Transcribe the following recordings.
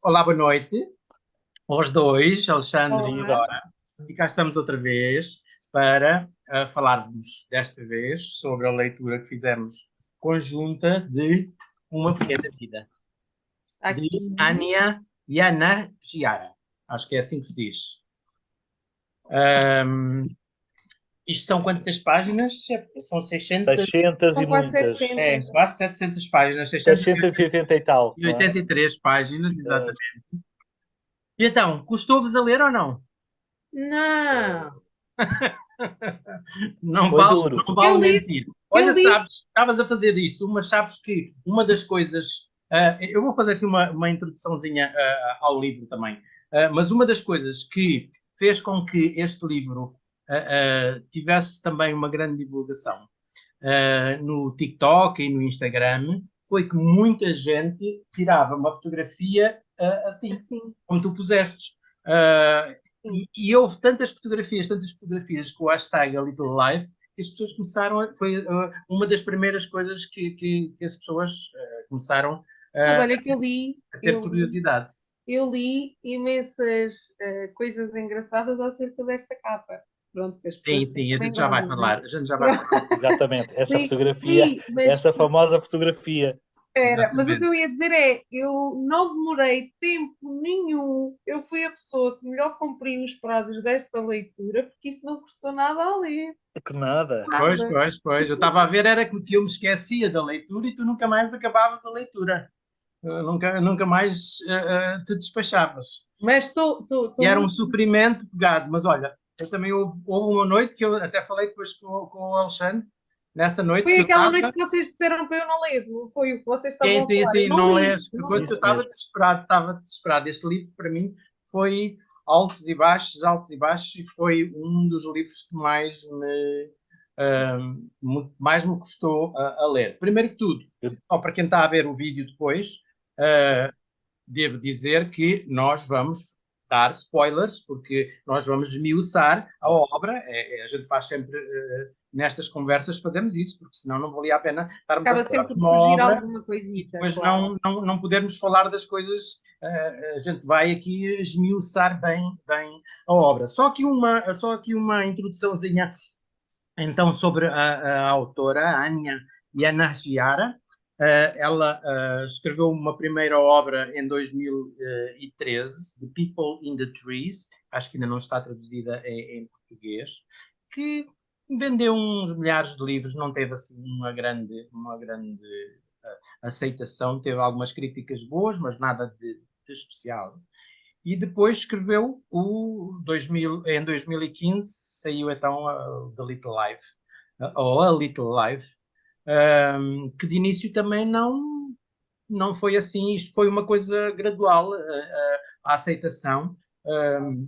Olá, boa noite aos dois, Alexandre e Olá. Dora. E cá estamos outra vez para falar-vos desta vez sobre a leitura que fizemos conjunta de Uma Pequena Vida, de Aqui, Ania Yanagiara. Acho que é assim que se diz. Ahm, Isto são quantas páginas? São 600, 600 e são quase muitas. 700. quase 700 páginas, 680 e tal, não é? 683 páginas, É, exatamente. E então, custou-vos a ler ou não? Não, Não foi vale, duro. não vale eu li, mentir. eu Olha, li, sabes, estavas a fazer isso, mas sabes que uma das coisas. Eu vou fazer aqui uma introduçãozinha ao livro também. Mas uma das coisas que fez com que este livro tivesse também uma grande divulgação no TikTok e no Instagram foi que muita gente tirava uma fotografia assim, assim, como tu pusestes. Uh, sim. e houve tantas fotografias com o hashtag A Little Life, que as pessoas começaram, foi uma das primeiras coisas que as pessoas começaram Mas uh, olha que a ter curiosidade. eu li imensas coisas engraçadas acerca desta capa. Pronto, que as pessoas Sim, depois sim, a também gente já vai gostam, né? falar, a gente já vai falar. Exatamente. Essa Li, fotografia, li, mas essa famosa fotografia. mas o que Exatamente. eu ia dizer é, eu não demorei tempo nenhum, eu fui a pessoa que melhor cumpri os prazos desta leitura, porque isto não custou nada a ler, Que nada. Pois, nada. pois, pois. Eu estava a ver, era que eu me esquecia da leitura e tu nunca mais acabavas a leitura. Nunca mais te despachavas. Mas E estou era um muito. sofrimento pegado. Mas olha, eu também houve uma noite que eu até falei depois com o Alexandre, nessa noite Foi que eu aquela noite estava. que vocês disseram para eu não ler, não foi o que vocês Sim, estavam a sim, falar. Eu sim, não não li, lês. eu A não coisa que eu Isso li. estava mesmo. desesperado, estava desesperado. Este livro, para mim, foi altos e baixos, e foi um dos livros que mais me custou a ler. Primeiro que tudo, Eu- só para quem está a ver o vídeo depois, uh, devo dizer que nós vamos dar spoilers, porque nós vamos esmiuçar a obra. A gente faz sempre, nestas conversas, fazemos isso, porque senão não valia a pena estarmos a Acaba falar sempre de por uma fugir obra alguma e coisita, depois claro. não podermos falar das coisas. A gente vai aqui esmiuçar bem a obra. Só aqui uma introduçãozinha então sobre a autora, a Anya Yanagiara. Ela escreveu uma primeira obra em 2013, The People in the Trees, acho que ainda não está traduzida em português, que vendeu uns milhares de livros, não teve assim uma grande aceitação, teve algumas críticas boas, mas nada de especial. E depois escreveu em 2015, saiu então The Little Life, ou A Little Life, que de início também não foi assim, isto foi uma coisa gradual, a aceitação. Um,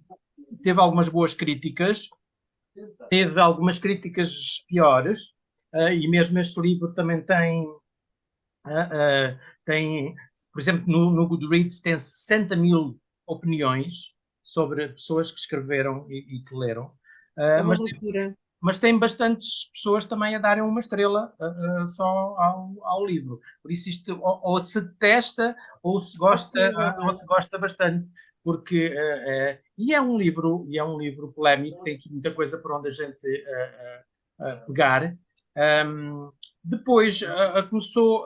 Teve algumas boas críticas, teve algumas críticas piores, e mesmo este livro também tem, por exemplo, no Goodreads tem 60 mil opiniões sobre pessoas que escreveram e que leram, É uh, uma mas, loucura. mas tem bastantes pessoas também a darem uma estrela só ao livro. Por isso isto ou se detesta ou se gosta bastante, porque e é um livro polémico, tem aqui muita coisa por onde a gente pegar. Um, Depois começou,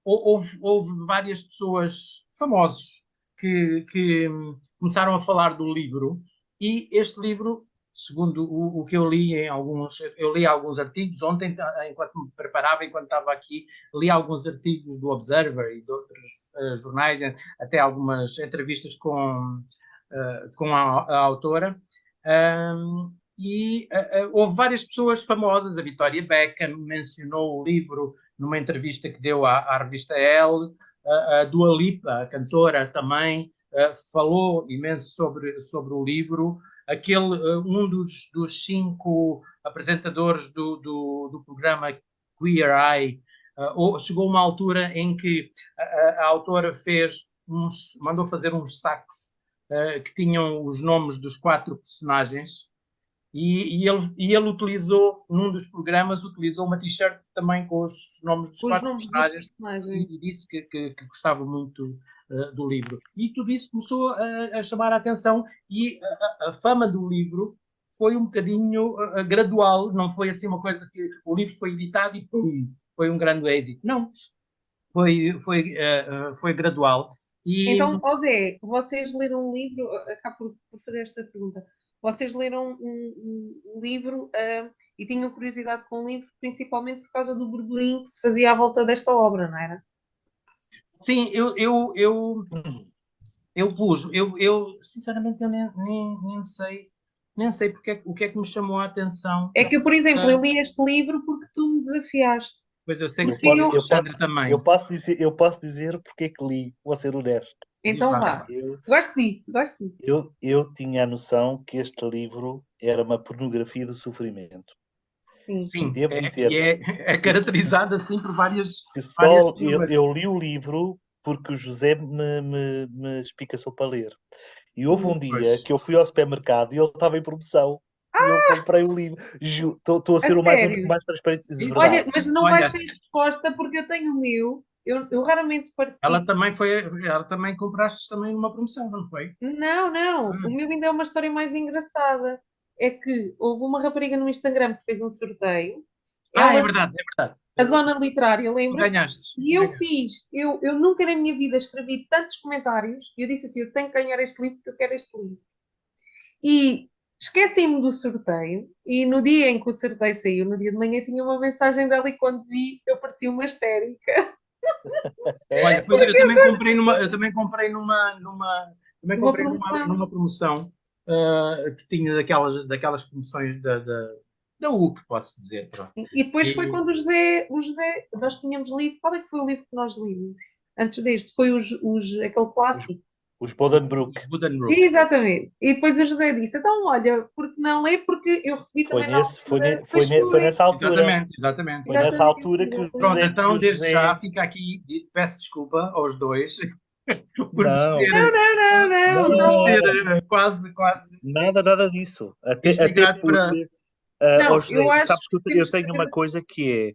houve várias pessoas famosos que começaram a falar do livro, e este livro, segundo o que eu li eu li alguns artigos ontem, enquanto me preparava, enquanto estava aqui, li alguns artigos do Observer e de outros jornais, até algumas entrevistas com a autora. Houve várias pessoas famosas, a Victoria Beckham mencionou o livro numa entrevista que deu à revista Elle, a Dua Lipa, a cantora, também falou imenso sobre o livro. Um dos 5 apresentadores do programa Queer Eye chegou uma altura em que a autora mandou fazer uns sacos que tinham os nomes dos 4 personagens, ele utilizou, num dos programas, utilizou uma t-shirt também com os nomes dos quatro personagens e disse que gostava muito do livro. E tudo isso começou a chamar a atenção e a fama do livro foi um bocadinho gradual, não foi assim uma coisa que o livro foi editado e pum, foi um grande êxito. Não, foi gradual. Então, José, vocês leram um livro, acabo por fazer esta pergunta, vocês leram um livro e tinham curiosidade com o livro, principalmente por causa do burburinho que se fazia à volta desta obra, não era? Sim, eu pus, sinceramente eu nem sei porque, o que é que me chamou a atenção. É que, por exemplo, eu li este livro porque tu me desafiaste. Pois eu sei que sim, o Alexandre também. Eu posso dizer porque é que li, vou ser honesto. Então vá, gosto disso. Eu tinha a noção que este livro era uma pornografia do sofrimento. Sim, devo dizer, é caracterizado assim por várias... Eu li o livro porque o José me espicaçou para ler. E houve um dia que eu fui ao supermercado e ele estava em promoção. E eu comprei o livro. Estou a ser o mais transparente. Olha, mas não vais sem resposta porque eu tenho o meu. Eu raramente participo. Ela também compraste também numa promoção, não foi? Não. O meu ainda é uma história mais engraçada. É que houve uma rapariga no Instagram que fez um sorteio. É verdade. A Zona Literária, lembras? Ganhaste. E eu fiz. Eu nunca na minha vida escrevi tantos comentários. E eu disse assim, eu tenho que ganhar este livro porque eu quero este livro. E esqueci-me do sorteio. E no dia em que o sorteio saiu, no dia de manhã, tinha uma mensagem dela e quando vi, eu parecia uma histérica. Olha, pois eu também comprei numa promoção que tinha daquelas promoções da UC, posso dizer. Pronto. E depois foi quando o José, nós tínhamos lido, qual é que foi o livro que nós limos? Antes deste, foi aquele clássico. Os Buddenbrook. Exatamente. E depois o José disse, então olha, porque não ler? Porque eu recebi também foi nessa altura. Exatamente. Foi nessa altura que o Pronto, José, então desde já fica aqui, peço desculpa aos dois. Não. Quase. Nada disso. Até porque... José, sabes que eu tenho uma coisa que é,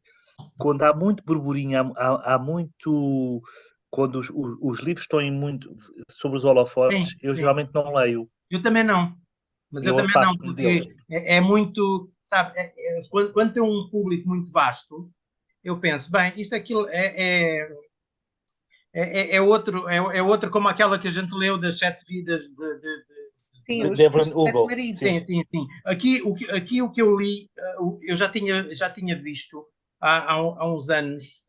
quando há muito burburinho, há muito... Quando os livros estão muito sobre os holofotes, eu geralmente não leio. Eu também não. Mas eu também não, porque é muito, sabe, quando tem um público muito vasto, eu penso, bem, isto aquilo é outro como aquela que a gente leu das 7 vidas de Evelyn Hugo. Sim. Aqui o que eu li, eu já tinha visto há uns anos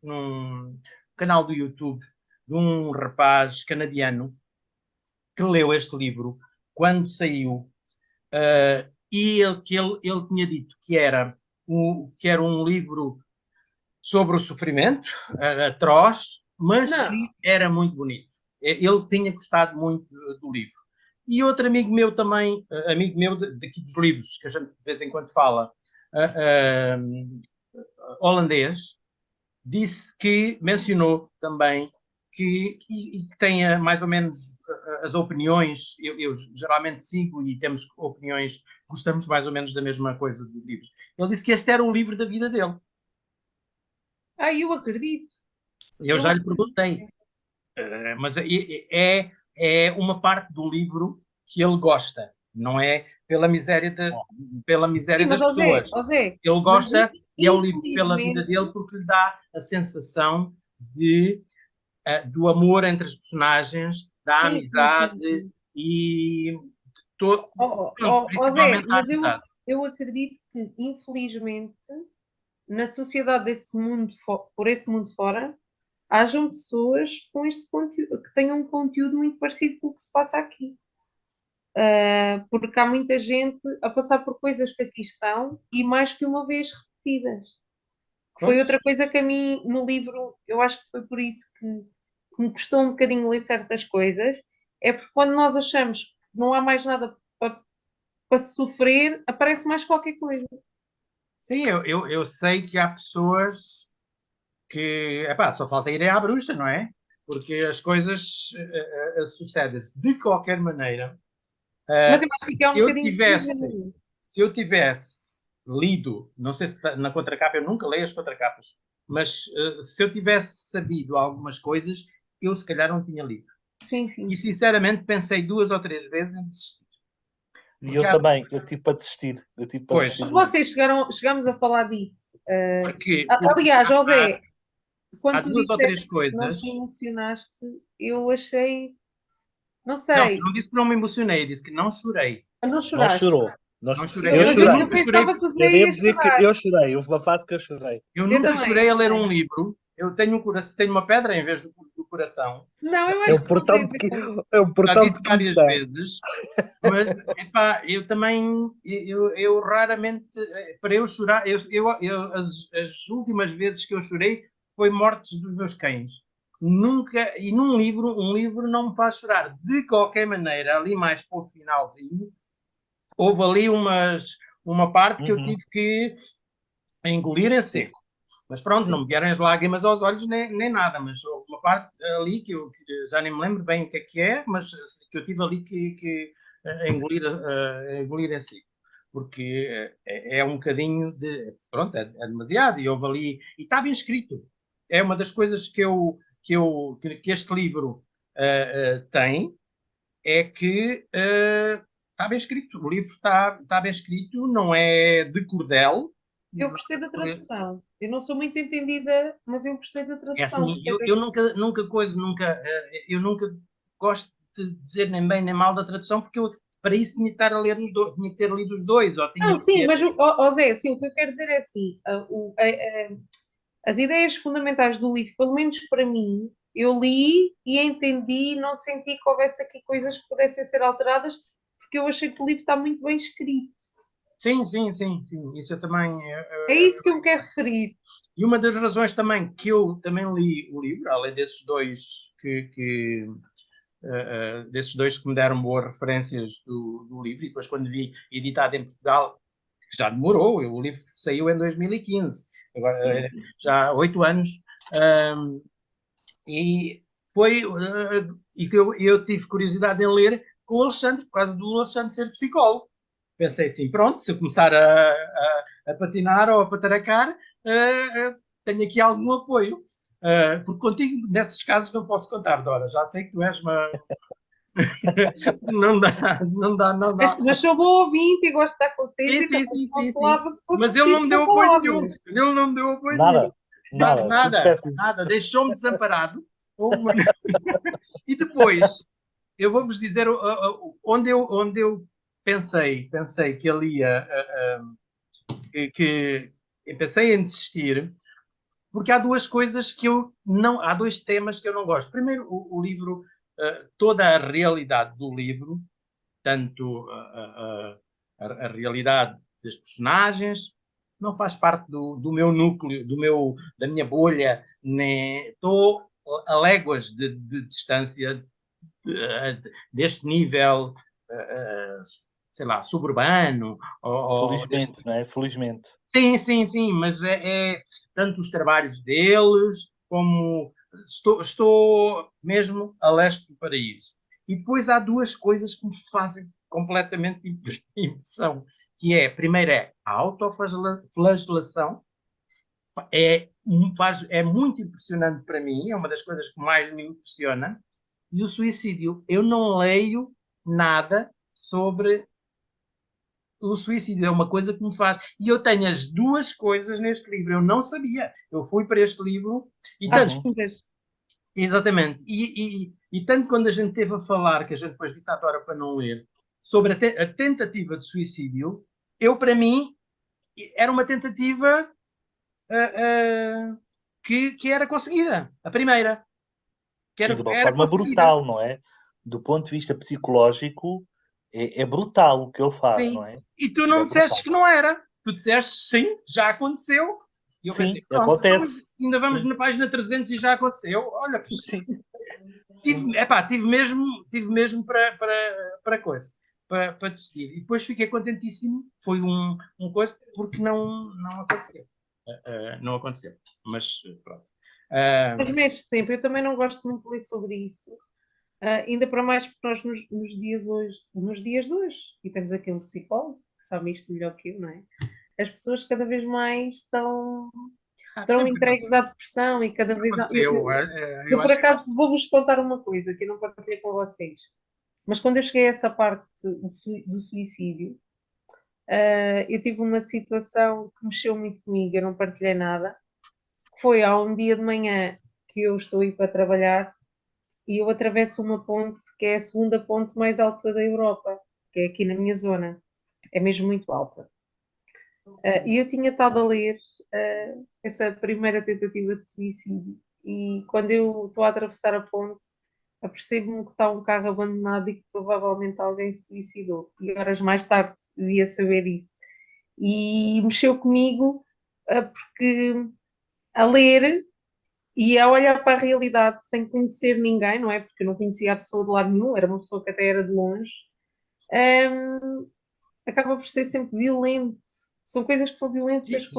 num canal do YouTube de um rapaz canadiano que leu este livro quando saiu e ele tinha dito que era um livro sobre o sofrimento atroz, mas que era muito bonito. Ele tinha gostado muito do livro. E outro amigo meu também, amigo meu daqui dos livros, que a gente de vez em quando fala, holandês, mencionou também que tenha mais ou menos as opiniões, eu geralmente sigo e temos opiniões, gostamos mais ou menos da mesma coisa dos livros. Ele disse que este era o livro da vida dele. Eu acredito. Eu já lhe perguntei, mas é uma parte do livro que ele gosta, não é pela miséria das pessoas. Ele gosta e é o livro pela vida dele porque lhe dá a sensação do amor entre as personagens, da amizade e todo, principalmente a amizade. Eu acredito que, infelizmente, na sociedade por esse mundo fora, hajam pessoas com este conteúdo, que tenham um conteúdo muito parecido com o que se passa aqui. Porque há muita gente a passar por coisas que aqui estão e mais que uma vez repetidas. Foi outra coisa que a mim, no livro, eu acho que foi por isso que me custou um bocadinho ler certas coisas, é porque quando nós achamos que não há mais nada para sofrer, aparece mais qualquer coisa. Sim, eu sei que há pessoas que só falta irem à bruxa, não é? Porque as coisas sucedem-se de qualquer maneira. Mas eu acho que é um bocadinho... Se eu tivesse lido, não sei se na contracapa, eu nunca leio as contracapas, mas se eu tivesse sabido algumas coisas, eu se calhar não tinha lido. Sim. E sinceramente pensei 2 ou 3 vezes em desistir. E eu também, eu tive para desistir. Vocês chegamos a falar disso. Porque aliás, José, quando tu 2 ou 3 coisas... não te emocionaste, eu achei... Não sei. Não disse que não me emocionei, disse que não chorei. Não choraste? Não chorou. Eu chorei. Eu pensava que o Zé ia chorar. Eu chorei, houve uma fase que eu chorei. Eu nunca chorei a ler um livro. Eu tenho uma pedra em vez do coração. Não, eu acho é um portão já disse várias vezes, mas epá, eu também, eu raramente, para eu chorar, as últimas vezes que eu chorei foi mortes dos meus cães. Nunca, e um livro não me faz chorar. De qualquer maneira, ali mais para o finalzinho, houve ali uma parte que eu tive que engolir em seco. Mas pronto, não me vieram as lágrimas aos olhos nem nada, mas houve uma parte ali que eu já nem me lembro bem o que é, mas que eu tive ali que engolir em seco. Porque é um bocadinho de... Pronto, é demasiado. E houve ali... E está bem escrito. É uma das coisas que este livro tem, é que está bem escrito. O livro está bem escrito, não é de cordel. Eu gostei da tradução. Eu não sou muito entendida, mas eu gostei da tradução. É assim, eu nunca gosto de dizer nem bem nem mal da tradução, porque eu para isso tinha que estar a ler os dois, tinha que ter lido os dois. Ou tinha não, sim, mas Zé, assim, o que eu quero dizer é assim, as ideias fundamentais do livro, pelo menos para mim, eu li e entendi, não senti que houvesse aqui coisas que pudessem ser alteradas, porque eu achei que o livro está muito bem escrito. Sim, isso eu também... É isso que eu me quero referir. E uma das razões também que eu também li o livro, além desses dois desses dois que me deram boas referências do livro, e depois quando vi editado em Portugal, já demorou, o livro saiu em 2015, agora já há 8 anos, e foi, e que eu tive curiosidade em ler com o Alexandre, por causa do Alexandre ser psicólogo. Pensei assim, pronto, se eu começar a patinar ou a pataracar, tenho aqui algum apoio. Porque contigo, nesses casos, não posso contar, Dora. Já sei que tu és uma... não dá. Mas sou boa ouvinte e gosto de estar com vocês. Sim. Mas ele não me deu apoio nenhum. Ele não me deu apoio nenhum. Nada. Deixou-me desamparado. E depois, eu vou-vos dizer onde eu pensei que ele ia... que pensei em desistir, porque há 2 coisas que eu não... Há 2 temas que eu não gosto. Primeiro, o livro, toda a realidade do livro, tanto a realidade das personagens, não faz parte do meu núcleo, da minha bolha, nem estou a léguas de distância deste nível, sei lá, suburbano. Felizmente, não é? Felizmente. Sim, mas é tanto os trabalhos deles, como estou mesmo a leste do paraíso. E depois há 2 coisas que me fazem completamente impressão, que é, primeiro é a autoflagelação, é muito impressionante para mim, é uma das coisas que mais me impressiona, e o suicídio. Eu não leio nada sobre o suicídio, é uma coisa que me faz. E eu tenho as 2 coisas neste livro, eu não sabia. Eu fui para este livro e tanto... Exatamente. E tanto quando a gente teve a falar, que a gente depois disse à Dora para não ler, sobre a tentativa de suicídio, para mim, era uma tentativa que era conseguida. A primeira. E de uma forma brutal, não é? Do ponto de vista psicológico, é brutal o que ele faz, não é? E tu não disseste que não era. Tu disseste sim, já aconteceu. E eu pensei, acontece. Ainda vamos na página 300 e já aconteceu. Olha, tive mesmo para coisa, para decidir. E depois fiquei contentíssimo. Foi um coisa, porque não aconteceu. Não aconteceu. Mas pronto. Mas mexe sempre. Eu também não gosto muito de ler sobre isso. Ainda para mais porque nós nos dias de hoje, e temos aqui um psicólogo que sabe isto melhor que eu, não é? As pessoas cada vez mais estão entregues à depressão e cada vez... Eu por acaso vou-vos contar uma coisa que eu não partilhei com vocês, mas quando eu cheguei a essa parte do suicídio, eu tive uma situação que mexeu muito comigo, eu não partilhei nada. Foi há um dia de manhã que eu estou a ir para trabalhar e eu atravesso uma ponte que é a segunda ponte mais alta da Europa, que é aqui na minha zona. É mesmo muito alta. E eu tinha estado a ler essa primeira tentativa de suicídio e quando eu estou a atravessar a ponte, apercebo-me que está um carro abandonado e que provavelmente alguém se suicidou. E horas mais tarde devia saber isso. E mexeu comigo porque a ler e a olhar para a realidade sem conhecer ninguém, não é? Porque eu não conhecia a pessoa de lado nenhum, era uma pessoa que até era de longe, acaba por ser sempre violento. São coisas que são violentas.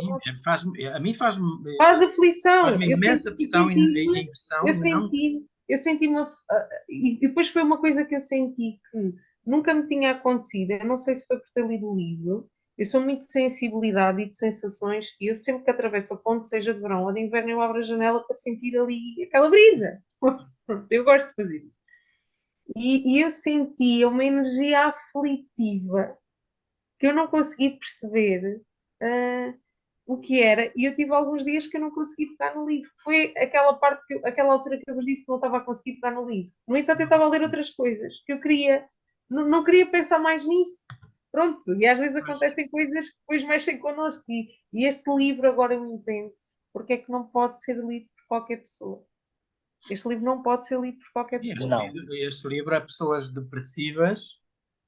A mim faz aflição. Faz-me imensa pressão e impressão. Eu senti uma. E depois foi uma coisa que eu senti que nunca me tinha acontecido. Eu não sei se foi por ter lido o livro. Eu sou muito de sensibilidade e de sensações, e eu sempre que atravesso a ponte, seja de verão ou de inverno, eu abro a janela para sentir ali aquela brisa. Eu gosto de fazer isso. E eu sentia uma energia aflitiva que eu não consegui perceber o que era, e eu tive alguns dias que eu não consegui pegar no livro. Foi aquela altura que eu vos disse que não estava a conseguir pegar no livro. No entanto, eu estava a ler outras coisas que eu queria, não queria pensar mais nisso. Pronto, e às vezes acontecem coisas que depois mexem connosco, e este livro agora eu entendo porque é que não pode ser lido por qualquer pessoa. Este livro não pode ser lido por qualquer pessoa. Este livro é pessoas depressivas.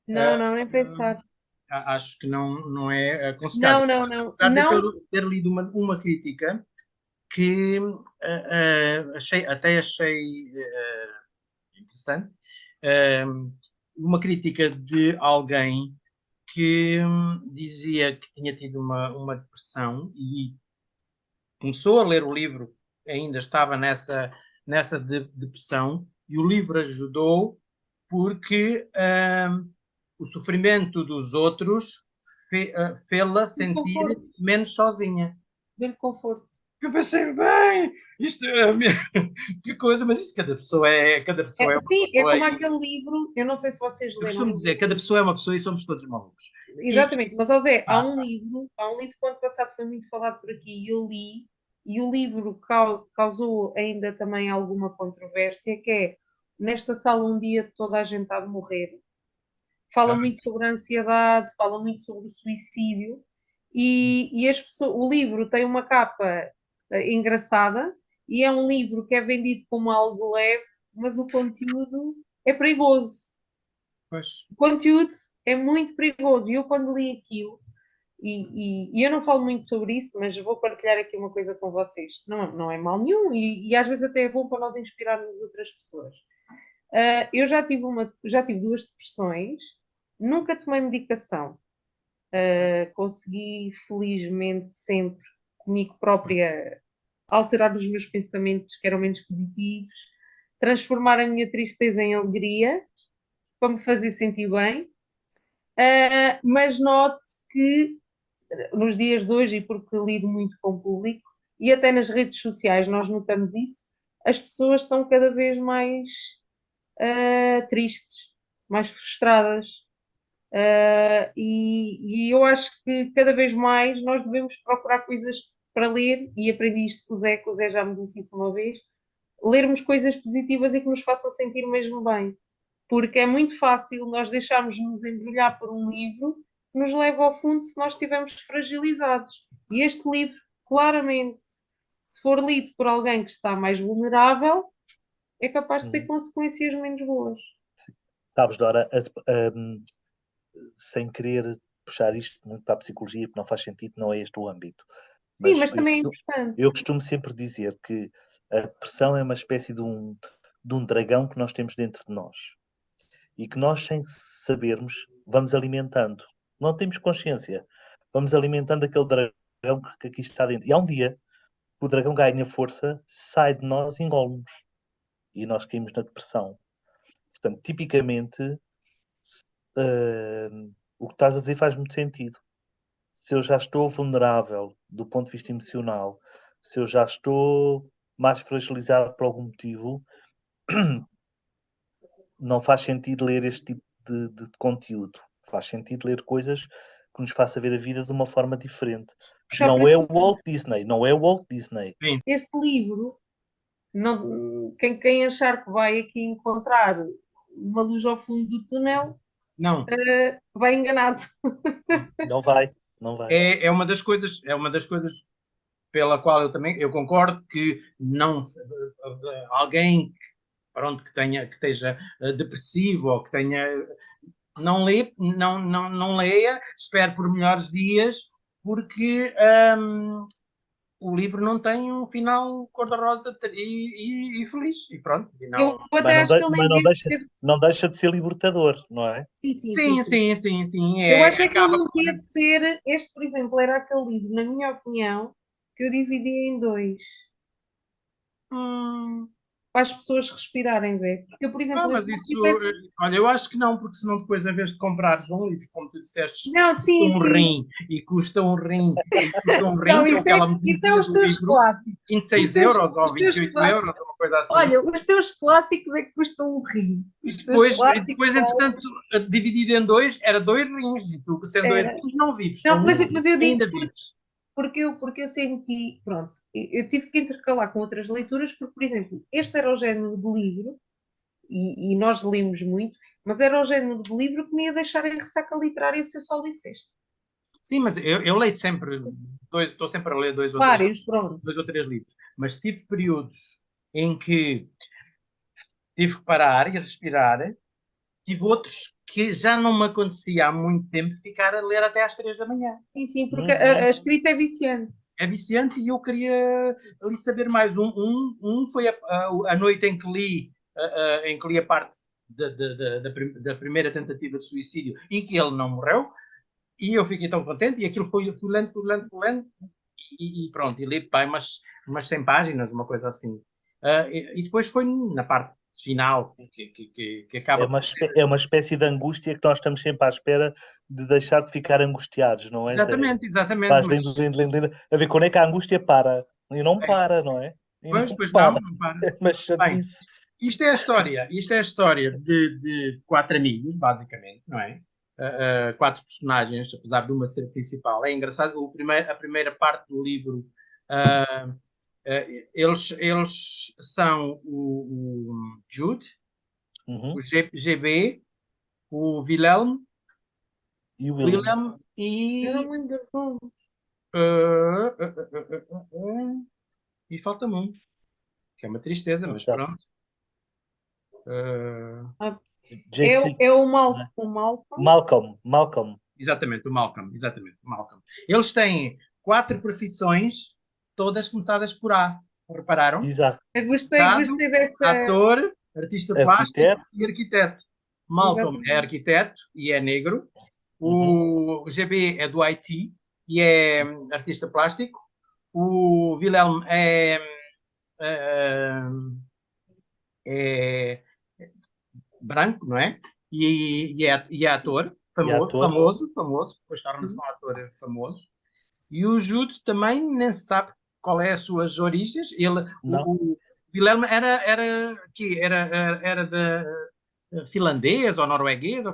Não, nem pensar. Acho que não é aconselhável. Não. Apesar de eu ter lido uma crítica que achei interessante, uma crítica de alguém que dizia que tinha tido uma depressão e começou a ler o livro, ainda estava nessa depressão, e o livro ajudou porque o sofrimento dos outros fê-la sentir menos sozinha. Deu-lhe conforto. Eu pensei, bem, isto é que coisa, mas isso cada pessoa é sim, é como aquele livro, eu não sei se vocês leram. Eu costumo dizer, cada pessoa é uma pessoa e somos todos malucos. Exatamente, mas José, há um livro que o ano passado foi muito falado por aqui e eu li, e o livro causou ainda também alguma controvérsia, que é Nesta Sala um Dia Toda a Gente Há de Morrer. Fala muito sobre a ansiedade, fala muito sobre o suicídio, e o livro tem uma capa engraçada, e é um livro que é vendido como algo leve, mas o conteúdo é perigoso. Pois. O conteúdo é muito perigoso, e eu quando li aquilo, e eu não falo muito sobre isso, mas vou partilhar aqui uma coisa com vocês. Não é mal nenhum, e às vezes até é bom para nós inspirarmos outras pessoas. Eu já tive 2 depressões, nunca tomei medicação. Consegui, felizmente, sempre comigo própria alterar os meus pensamentos que eram menos positivos, transformar a minha tristeza em alegria, para me fazer sentir bem. Mas noto que nos dias de hoje, e porque lido muito com o público, e até nas redes sociais nós notamos isso, as pessoas estão cada vez mais tristes, mais frustradas. E eu acho que cada vez mais nós devemos procurar coisas para ler, e aprendi isto com o Zé já me disse isso uma vez, lermos coisas positivas e que nos façam sentir mesmo bem. Porque é muito fácil nós deixarmos-nos embrulhar por um livro que nos leva ao fundo se nós estivermos fragilizados. E este livro, claramente, se for lido por alguém que está mais vulnerável, é capaz de ter consequências menos boas. Sabes, Dora, sem querer puxar isto muito para a psicologia, porque não faz sentido, não é este o âmbito. Sim, mas também é importante. Eu costumo sempre dizer que a depressão é uma espécie de um dragão que nós temos dentro de nós. E que nós, sem sabermos, vamos alimentando. Não temos consciência. Vamos alimentando aquele dragão que aqui está dentro. E há um dia que o dragão ganha força, sai de nós e engole-nos. E nós caímos na depressão. Portanto, tipicamente, o que estás a dizer faz muito sentido. Se eu já estou vulnerável do ponto de vista emocional, se eu já estou mais fragilizado por algum motivo, não faz sentido ler este tipo de conteúdo. Faz sentido ler coisas que nos faça ver a vida de uma forma diferente. Não é o Walt Disney, não é o Walt Disney. Este livro, não, quem achar que vai aqui encontrar uma luz ao fundo do túnel, não. Vai enganado. Não vai, não vai. É uma das coisas pela qual eu concordo que não alguém pronto, que esteja depressivo ou que tenha não leia, espere por melhores dias, porque o livro não tem um final cor-de-rosa e feliz, e pronto. E não... não deixa de ser libertador, não é? Sim. Eu acho que ele não devia de ser, este, por exemplo, era aquele livro, na minha opinião, que eu dividia em dois. Para as pessoas respirarem, Zé. Porque, por exemplo, mas isso, olha, eu acho que não, porque senão depois, em vez de comprares um livro, como tu disseste, custa um rim, não, que é aquela notícia isso é os teus livro, clássicos. 26 euros ou 28 euros, uma coisa assim. Olha, os teus clásicos é que custam um rim. E depois entretanto, dividido em dois, era 2 rins, e tu, sendo 2 rins, não vives. Não, mas eu digo porque eu senti, pronto, eu tive que intercalar com outras leituras, porque, por exemplo, este era o género de livro, e nós lemos muito, mas era o género de livro que me ia deixar em ressaca literária se eu só lisseste. Sim, mas eu leio sempre, estou sempre a ler dois ou três livros, mas tive períodos em que tive que parar e respirar, tive outros que já não me acontecia há muito tempo ficar a ler até às 3 da manhã. Sim, porque a escrita é viciante. É viciante e eu queria ali saber mais. Um foi a noite em que li a parte da primeira tentativa de suicídio e que ele não morreu, e eu fiquei tão contente, e aquilo fui lendo, e pronto, e li umas 100 páginas, uma coisa assim. E depois foi na parte final que acaba... É uma espécie de angústia que nós estamos sempre à espera de deixar de ficar angustiados, não é? Exatamente. Vais lendo, a ver quando é que a angústia para. E não para, não é? Pois não para. Mas bem, isto é a história de 4 amigos, basicamente, não é? 4 personagens, apesar de uma ser principal. É engraçado, a primeira parte do livro, eles são o Jude, o GB, o Wilhelm e o William e falta-me um, que é uma tristeza, mas pronto. É o Malcolm. Malcolm. Exatamente, o Malcolm. Eles têm 4 profissões, todas começadas por A. Repararam? Exato. Eu gostei dessa... Ator, artista plástico e arquiteto. Malcolm é arquiteto e é negro. O GB é do IT e é artista plástico. O Wilhelm é branco, não é? E é ator, famoso, depois torna-se um ator famoso. E o Jude também nem se sabe qual é as suas origens. O Wilhelm era de finlandês ou norueguês?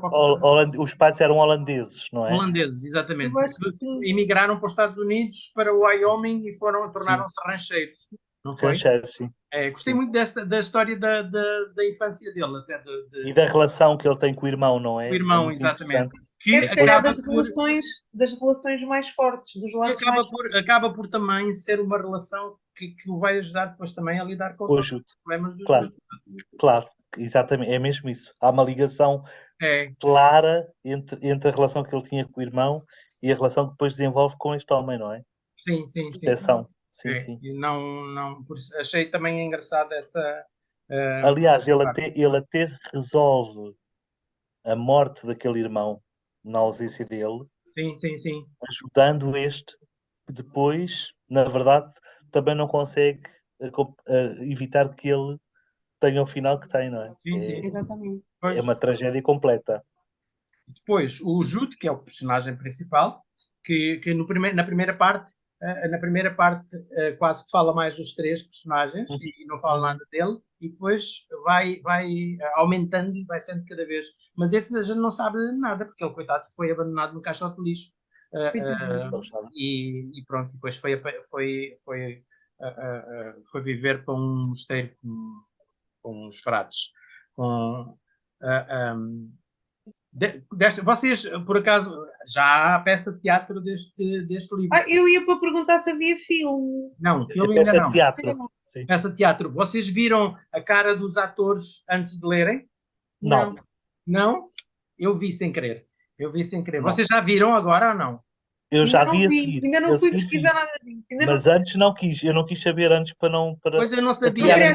Os pais eram holandeses, não é? Holandeses, exatamente. Emigraram para os Estados Unidos, para o Wyoming, e tornaram-se rancheiros. Não foi? Rancheiros, sim. Gostei muito da história da infância dele. E da relação que ele tem com o irmão, não é? Com o irmão, exatamente. Que acaba das relações mais fortes, dos laços acaba por também ser uma relação que o vai ajudar depois também a lidar com os problemas dos Claro, exatamente, é mesmo isso. Há uma ligação clara entre a relação que ele tinha com o irmão e a relação que depois desenvolve com este homem, não é? Sim. Sim. E não, achei também engraçado essa... Aliás, ele até resolve a morte daquele irmão na ausência dele. Sim. Ajudando este, que depois, na verdade, também não consegue evitar que ele tenha o final que tem, não é? Sim, sim. Exatamente. É uma tragédia completa. Depois, o Jude, que é o personagem principal, que na primeira parte, quase que fala mais dos três personagens e não fala nada dele, e depois vai aumentando e vai sendo cada vez. Mas esse a gente não sabe nada, porque ele, coitado, foi abandonado no caixote de lixo. E pronto, depois foi viver para um mosteiro com uns fratos. Vocês, por acaso, já há peça de teatro deste livro? Eu ia para perguntar se havia filme. Não, filme ainda não. Teatro. Peça de teatro. Vocês viram a cara dos atores antes de lerem? Não. Não? Eu vi sem querer. Não. Vocês já viram agora ou não? Eu já vi a seguir. Ainda não fui pesquisar nada disso. Mas antes não quis. Eu não quis saber antes para não... Pois eu não sabia. Eu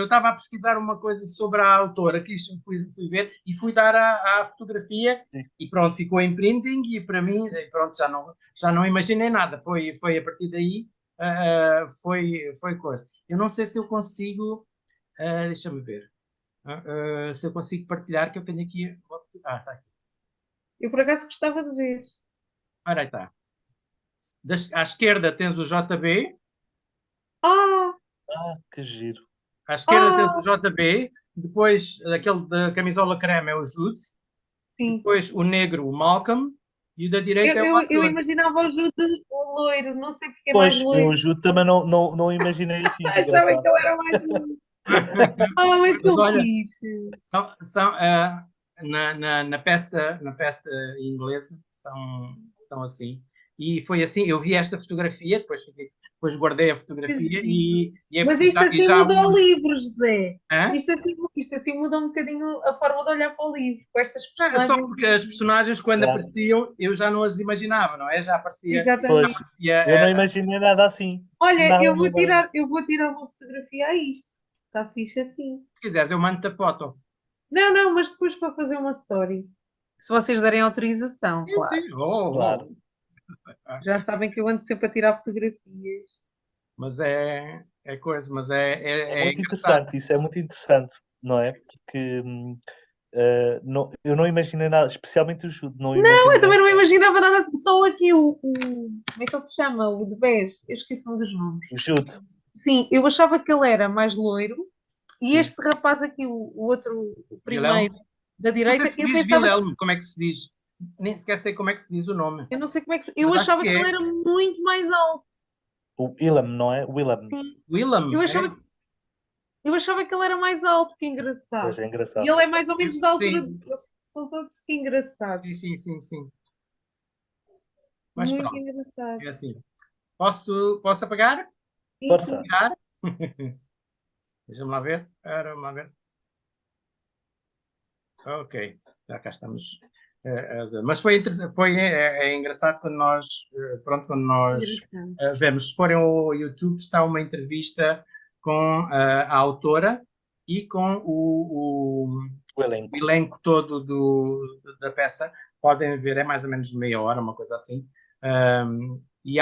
estava a pesquisar uma coisa sobre a autora. Fui ver e fui dar à fotografia. Sim. E pronto, ficou em printing e para mim, pronto, já não imaginei nada. Foi a partir daí, foi coisa. Eu não sei se eu consigo... deixa-me ver. Se eu consigo partilhar, que eu tenho aqui... está aqui. Eu por acaso gostava de ver. Ora, aí está. À esquerda tens o JB. Que giro. À esquerda tens o JB. Depois, aquele da camisola creme é o Jude. Sim. Depois, o negro, o Malcolm. E o da direita é o ator. Eu imaginava o Jude o loiro. Não sei porque é mais loiro. Pois, o Jude também não imaginei assim. Achava que ele era mais loiro. Mas que fixe. Na peça inglesa são assim. E foi assim, eu vi esta fotografia, depois guardei a fotografia Mas isto assim muda o livro, José. Isto assim muda um bocadinho a forma de olhar para o livro, com estas personagens. Só porque as personagens, quando apareciam, eu já não as imaginava, não é? Já aparecia. Exatamente. Eu não imaginei nada assim. Olha, eu vou tirar uma fotografia a isto. Está fixe assim. Se quiseres, eu mando-te a foto. Não, mas depois para fazer uma story. Se vocês derem autorização, sim, claro. Sim. Claro. Já sabem que eu ando sempre a tirar fotografias. Mas é coisa, mas é muito interessante, isso é muito interessante, não é? Porque eu não imaginei nada, especialmente o Jude. Não, eu também não imaginava nada, só aqui como é que ele se chama? O de Bez, eu esqueci-me dos nomes. O Jude. Sim, eu achava que ele era mais loiro e este rapaz aqui, o outro, o primeiro da direita, não sei se diz Wilhelm, como é que se diz? Nem sequer sei como é que se diz o nome. Eu não sei como é que se... Eu achava que ele era muito mais alto. O Willem, não é? Willem. Sim. Willem. Eu achava que ele era mais alto, que engraçado. Pois é engraçado. E ele é mais ou menos da altura. São todos que engraçados. Sim. Mas muito pronto, engraçado. é assim. Posso apagar? Posso apagar? Deixa-me lá ver. Ok, já cá estamos. Mas foi interessante, é engraçado quando nós vemos. Se forem ao YouTube, está uma entrevista com a autora e com o elenco todo da peça. Podem ver, é mais ou menos meia hora, uma coisa assim. E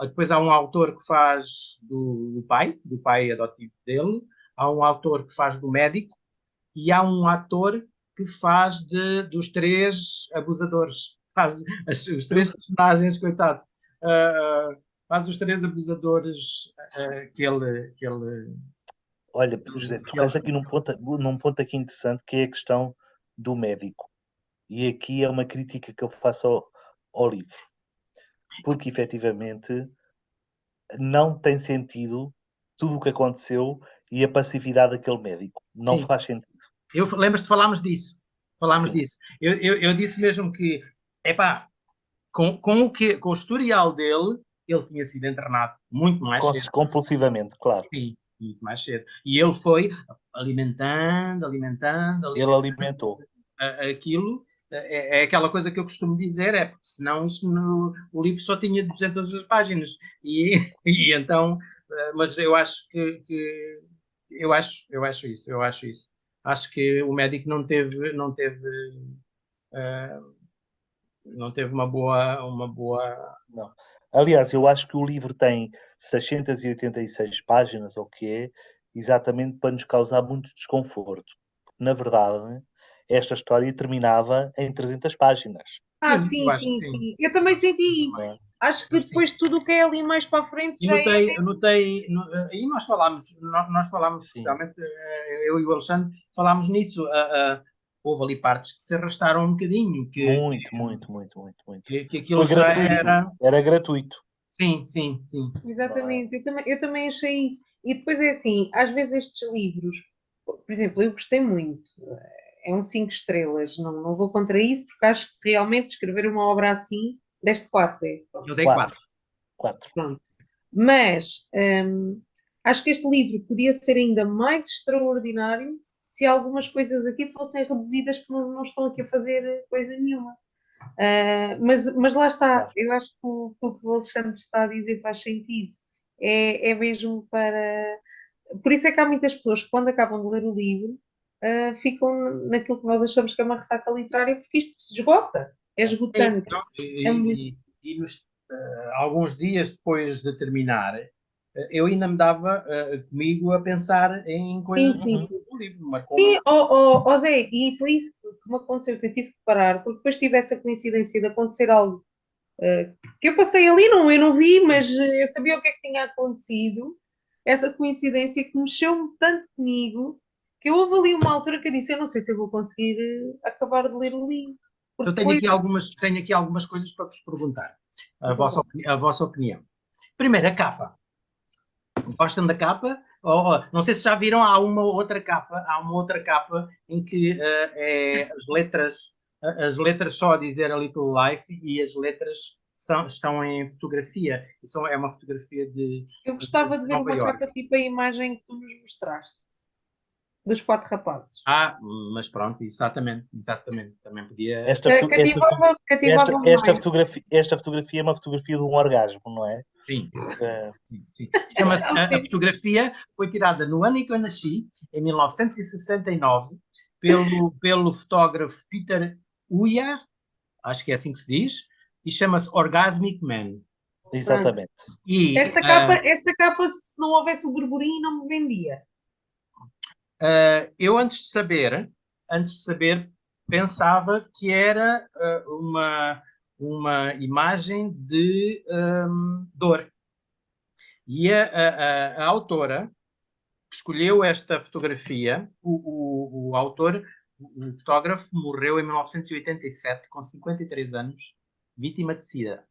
depois há um autor que faz do pai adotivo dele, há um autor que faz do médico e há um ator que faz dos três abusadores. Faz os três personagens, coitado. Faz os três abusadores que ele... Olha, José, tu estás aqui num ponto aqui interessante, que é a questão do médico. E aqui é uma crítica que eu faço ao livro. Porque, efetivamente, não tem sentido tudo o que aconteceu e a passividade daquele médico. Não faz sentido. Lembras-te, falámos disso. Disso. Eu disse mesmo que, com o historial dele, ele tinha sido internado muito mais cedo. Compulsivamente, claro. Sim, muito mais cedo. E ele foi alimentando. Ele alimentou. Aquilo é aquela coisa que eu costumo dizer, porque senão o livro só tinha 200 páginas. E então, mas eu acho que eu acho isso. Acho que o médico não teve uma boa... Não. Aliás, eu acho que o livro tem 686 páginas, ou o que é, exatamente para nos causar muito desconforto. Na verdade, esta história terminava em 300 páginas. Sim. Eu também senti isso. Acho que depois tudo o que é ali mais para a frente já e nós falámos realmente, eu e o Alexandre falámos nisso. Houve ali partes que se arrastaram um bocadinho. Muito. Que aquilo já era gratuito. Sim. Exatamente, eu também achei isso. E depois é assim, às vezes estes livros, por exemplo, eu gostei muito, é um 5 estrelas, não vou contra isso, porque acho que realmente escrever uma obra assim, deste 4. Eu dei 4. Pronto. Mas acho que este livro podia ser ainda mais extraordinário se algumas coisas aqui fossem reduzidas, que não estão aqui a fazer coisa nenhuma. Mas lá está, eu acho que o que o Alexandre está a dizer faz sentido. É mesmo para. Por isso é que há muitas pessoas que, quando acabam de ler o livro, ficam naquilo que nós achamos que é uma ressaca literária, porque isto se esgota, é esgotante. Alguns dias depois de terminar, eu ainda me dava comigo a pensar em coisas do livro. Sim, Zé, e foi isso que me aconteceu, que eu tive que parar, porque depois tive essa coincidência de acontecer algo que eu passei ali, eu não vi, mas eu sabia o que é que tinha acontecido. Essa coincidência que mexeu-me tanto comigo, que houve ali uma altura que eu disse, eu não sei se eu vou conseguir acabar de ler o livro. Eu tenho aqui algumas coisas para vos perguntar. A vossa opinião. Primeiro, a capa. Gostam da capa? Não sei se já viram, há uma outra capa em que é as letras só a dizer a Little Life e as letras estão em fotografia. Isso é uma fotografia de Eu gostava de ver uma capa tipo a imagem que tu nos mostraste. Dos 4 rapazes. Mas pronto, exatamente. Também podia. Esta fotografia é uma fotografia de um orgasmo, não é? Sim. Chama-se, a fotografia foi tirada no ano em que eu nasci, em 1969, pelo fotógrafo Peter Uya, acho que é assim que se diz, e chama-se Orgasmic Man. Exatamente. E, esta capa, se não houvesse o burburinho, não me vendia. Eu antes de saber, pensava que era uma imagem de dor. E a autora que escolheu esta fotografia, o autor, o fotógrafo, morreu em 1987, com 53 anos, vítima de SIDA.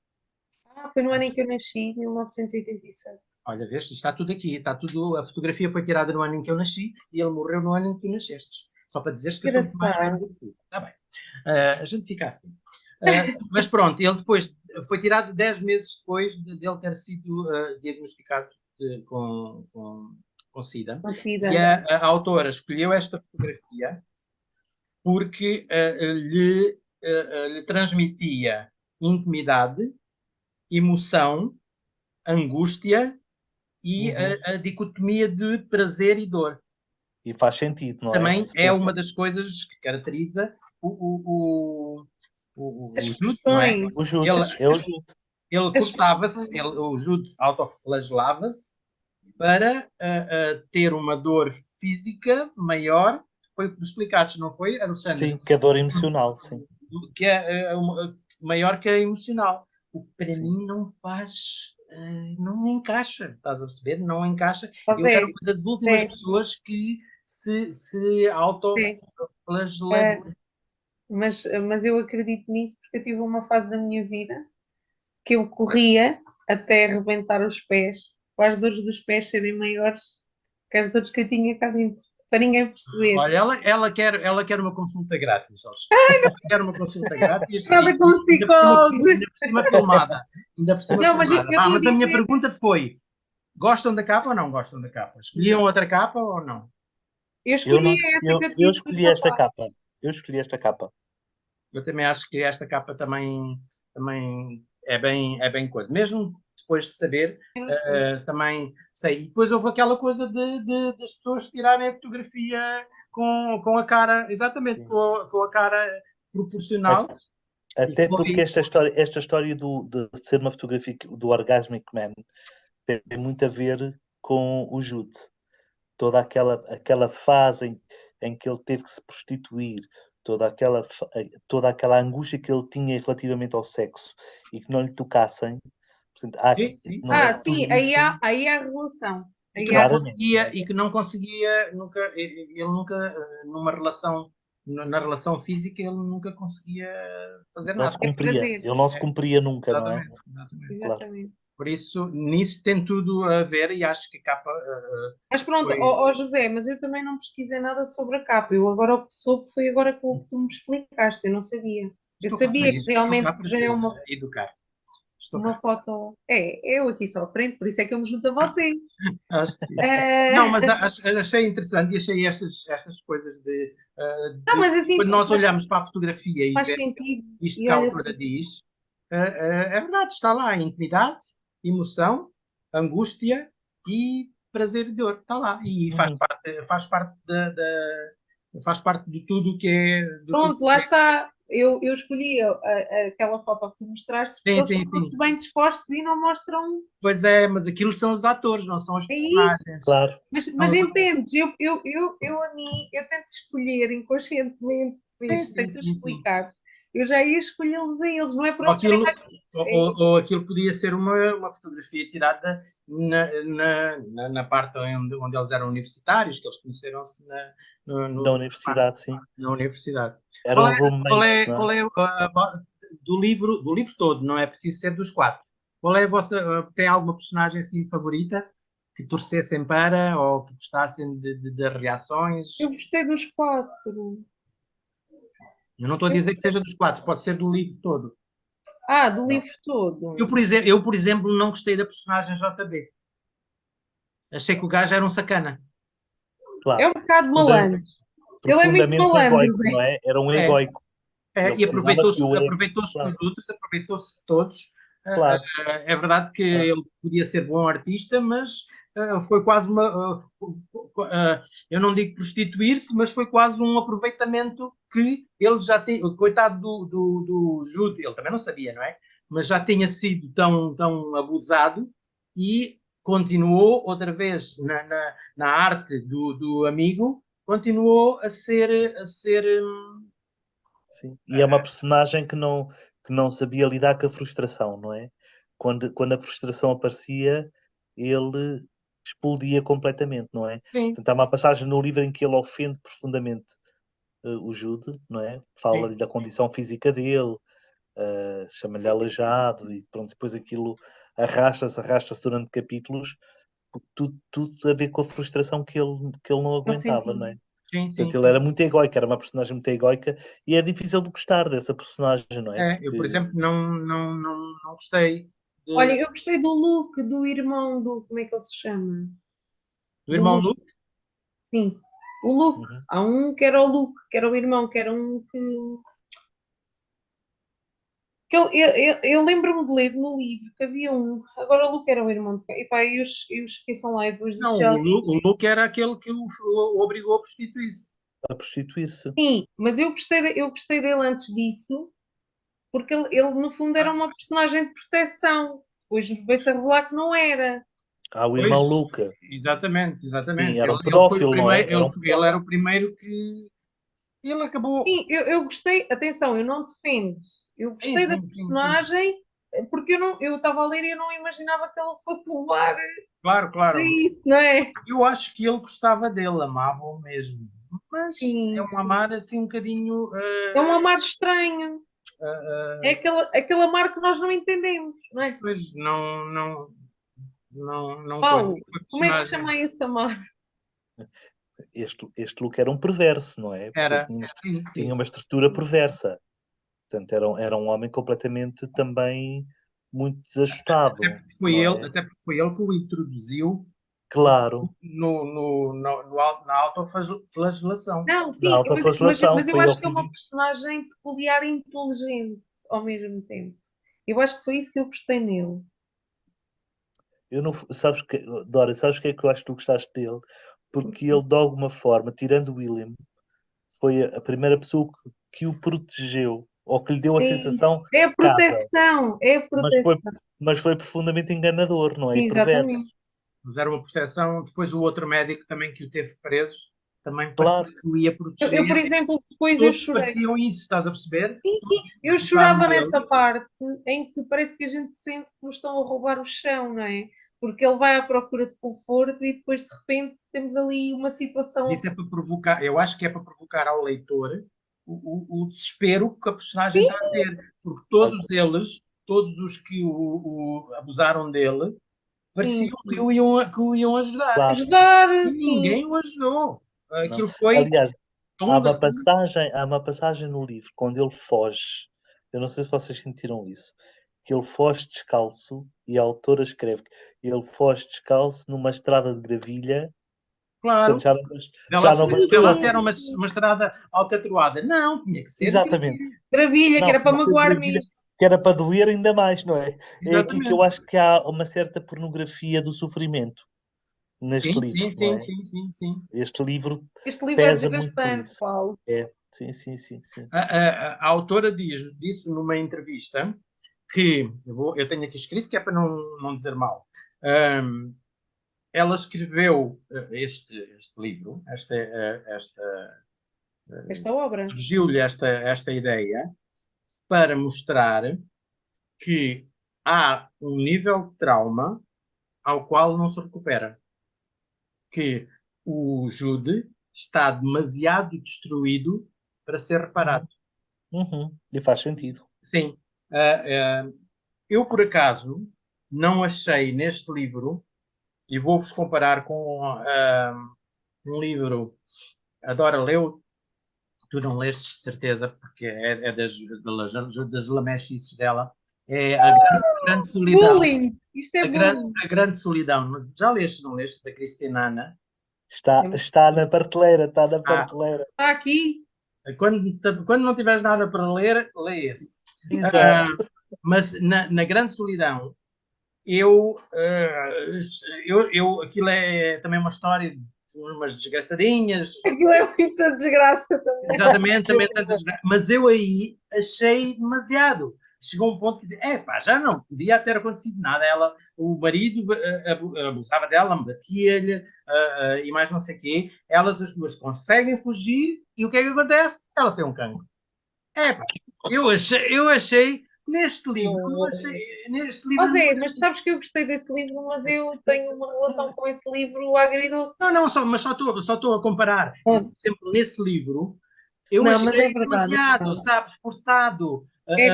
Foi no ano em que eu nasci, 1987. Olha, vês, está tudo aqui, está tudo. A fotografia foi tirada no ano em que eu nasci e ele morreu no ano em que tu nasceste. Só para dizeres que eu sou mais velho do que tu. Está bem. A gente fica assim. Mas pronto, ele depois foi tirado 10 meses depois de ele ter sido diagnosticado com SIDA. E a autora escolheu esta fotografia porque lhe transmitia intimidade, emoção, angústia e a dicotomia de prazer e dor. E faz sentido, não é? Também é uma das coisas que caracteriza o Jude, não é? O Jude. Ele cortava-se, o Jude autoflagelava-se para ter uma dor física maior. Foi o que explicaste, não foi, Alexandre? Sim, que a dor emocional, sim. Que é maior que a emocional. O que para mim não faz... não encaixa, estás a perceber? Não encaixa. Eu era uma das últimas pessoas que se autoflagelou. Mas eu acredito nisso porque eu tive uma fase da minha vida que eu corria até arrebentar os pés, para as dores dos pés serem maiores que as dores que eu tinha cá dentro, para ninguém perceber. Olha, ela quer uma consulta grátis, Jorge. Quer uma consulta grátis. Nada com psicólogo. Ainda por cima filmada. Mas a minha pergunta foi: gostam da capa ou não gostam da capa? Escolhiam outra capa ou não? Eu escolhi esta capa. Eu escolhi esta capa. Eu também acho que esta capa também é bem coisa. Mesmo depois de saber, também sei. E depois houve aquela coisa das pessoas tirarem a fotografia com a cara, exatamente, com a cara proporcional. Até porque esta história de ser uma fotografia do Orgasmic Man tem muito a ver com o Jude. toda aquela fase em que ele teve que se prostituir, toda aquela angústia que ele tinha relativamente ao sexo e que não lhe tocassem. Portanto, Sim. Sim, aí há a relação. E que não conseguia nunca, ele nunca, numa relação, na relação física, ele nunca conseguia fazer não nada. Se cumpria. Ele não se cumpria nunca, exatamente, não é? Exatamente. Claro. Por isso, nisso tem tudo a ver e acho que a capa... mas pronto, José, mas eu também não pesquisei nada sobre a capa. Eu agora o que soube foi agora que tu me explicaste, eu não sabia. Eu sabia que realmente já é uma... Educar. Uma foto. Eu aqui só aprendo, por isso é que eu me junto a você. Acho que sim. Não, mas achei interessante e achei estas coisas de mas assim, quando nós olhamos para a fotografia e faz vemos sentido. isto que a autora diz, é verdade, está lá intimidade, emoção, angústia e prazer e dor, está lá e faz parte de tudo o que é. Pronto, lá está. Eu escolhi aquela foto que tu mostraste porque eles estão todos bem dispostos e não mostram. Pois é, mas aquilo são os atores, não são os personagens. Isso. Claro. Mas entendes, eu tento escolher inconscientemente isto, tento explicar. Eu já ia escolhê-los a eles, não é por eles mais ou aquilo podia ser uma fotografia tirada na parte onde eles eram universitários, que eles conheceram-se na universidade, sim. Na universidade. Eram roommates, qual é do livro todo, não é preciso ser dos 4. Qual é a vossa... Tem alguma personagem assim favorita que torcessem para ou que gostassem de reações? Eu gostei dos 4. Eu não estou a dizer que seja dos 4, pode ser do livro todo. Do livro todo. Eu, por exemplo, não gostei da personagem JB. Achei que o gajo era um sacana. Claro. É um bocado malandro. Ele é muito malandro, egoico, não é? Era um egoico. E aproveitou-se dos outros, aproveitou-se de todos. Claro. É verdade que ele podia ser bom artista, mas foi quase uma... eu não digo prostituir-se, mas foi quase um aproveitamento que ele já tem... Coitado do Jude, ele também não sabia, não é? Mas já tinha sido tão abusado e continuou outra vez na arte do amigo, continuou a ser sim. E é uma personagem que não sabia lidar com a frustração, não é? Quando a frustração aparecia, ele explodia completamente, não é? Sim. Portanto, há uma passagem no livro em que ele ofende profundamente o Jude, não é? Fala-lhe da condição física dele, chama-lhe aleijado e pronto, depois aquilo arrasta-se durante capítulos, tudo a ver com a frustração que ele não aguentava, não é? Portanto, ele era muito egoico, era uma personagem muito egoica e é difícil de gostar dessa personagem, não é? Eu, por exemplo, não gostei. Olha, eu gostei do Luke, do irmão do... Como é que ele se chama? Do irmão Luke? Sim, o Luke. Há um que era o Luke, que era o irmão, que era um que eu lembro-me de ler no livro que havia um. Agora o Luke era o irmão de... E pá, eu esqueçam lá e depois não, o Luke era aquele que o obrigou a prostituir-se. A prostituir-se. Sim, mas eu gostei dele antes disso, porque ele no fundo era uma personagem de proteção. Depois veio-se a revelar que não era. O irmão Luca. Exatamente. Sim, era um pedófilo, não é? Ele era o primeiro que... Ele acabou... Sim, eu gostei... Atenção, eu não defendo. Eu gostei da personagem porque eu estava a ler e eu não imaginava que ele fosse levar claro. para isso, não é? Eu acho que ele gostava dele, amava-o mesmo. Mas é um amar assim um bocadinho... É um amar estranho. É aquele amar que nós não entendemos, não é? Pois, não Paulo, como é que se chama esse amar? Este Luke era um perverso, não é? Era. Tinha uma estrutura perversa. Portanto, era um homem completamente também muito desajustado. Até porque foi ele que o introduziu. Claro. Na autoflagelação. Não, sim, mas eu acho que é uma personagem peculiar e inteligente ao mesmo tempo. Eu acho que foi isso que eu gostei nele. Dora, sabes o que é que eu acho que tu gostaste dele? Porque ele, de alguma forma, tirando o William, foi a primeira pessoa que o protegeu, ou que lhe deu a sensação é a proteção, Mas foi profundamente enganador, não é? Exatamente. Mas era uma proteção. Depois o outro médico também que o teve preso, também parecia que o ia proteger. Eu, por exemplo, depois todos eu chorei. pareciam isso, estás a perceber? Sim, eu chorava nessa parte em que parece que a gente sente que nos estão a roubar o chão, não é? Porque ele vai à procura de conforto e depois de repente temos ali uma situação. Isso é para provocar, eu acho que é para provocar ao leitor o desespero que a personagem está a ter, porque todos eles, todos os que o abusaram dele, pareciam que o iam ajudar. Claro. Ajudar, e ninguém o ajudou. Aquilo foi. Aliás, há uma passagem no livro quando ele foge. Eu não sei se vocês sentiram isso. Que ele foge descalço e a autora escreve que ele foge descalço numa estrada de gravilha. Claro. Ela se era uma estrada alcatroada. Não, tinha que ser. Exatamente. Gravilha, que era para magoar mesmo. Que era para doer ainda mais, não é? Exatamente. É aqui que eu acho que há uma certa pornografia do sofrimento neste livro. Sim. Este livro pesa muito bastante, Paulo. Sim. A autora disse numa entrevista que, eu tenho aqui escrito que é para não dizer mal, ela escreveu este livro, esta obra. Surgiu-lhe esta ideia para mostrar que há um nível de trauma ao qual não se recupera. Que o Jude está demasiado destruído para ser reparado. E faz sentido. Sim. Eu, por acaso, não achei neste livro, e vou-vos comparar com um livro, Adora leu, tu não leste de certeza, porque é das lamechices dela, é a grande solidão. Bullying. Isto é a grande solidão. Já leste, não leste, da Cristina Anna? Está na prateleira, está na prateleira. Está aqui. Quando não tiveres nada para ler, lê esse. Exato. Mas na grande solidão, aquilo é também uma história de umas desgraçadinhas. Aquilo é muita desgraça também. Exatamente, também tanta desgraça. Mas eu aí achei demasiado. Chegou um ponto que dizia, já não podia ter acontecido nada. O marido abusava dela, batia-lhe e mais não sei o quê. Elas, as duas, conseguem fugir e o que é que acontece? Ela tem um cancro. Eu achei neste livro. Zé, mas sabes que eu gostei desse livro, mas eu tenho uma relação com esse livro agridoce. Mas só estou a comparar. Sempre nesse livro, eu achei demasiado, sabes, forçado.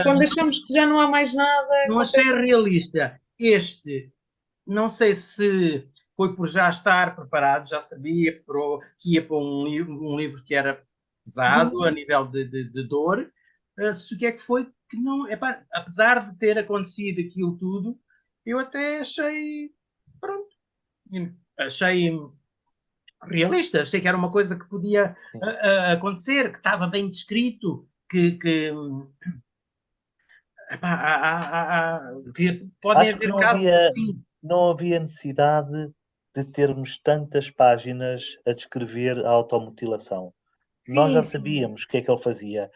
Quando achamos que já não há mais nada. Não achei realista. Este, não sei se foi por já estar preparado, já sabia que ia para um livro que era pesado a nível de dor. Se o que é que foi que não. Apesar de ter acontecido aquilo tudo, eu até achei. Pronto. Achei realista. Achei que era uma coisa que podia acontecer, que estava bem descrito, que podem haver casos assim. Não havia necessidade de termos tantas páginas a descrever a automutilação. Sim. Nós já sabíamos o que é que ele fazia.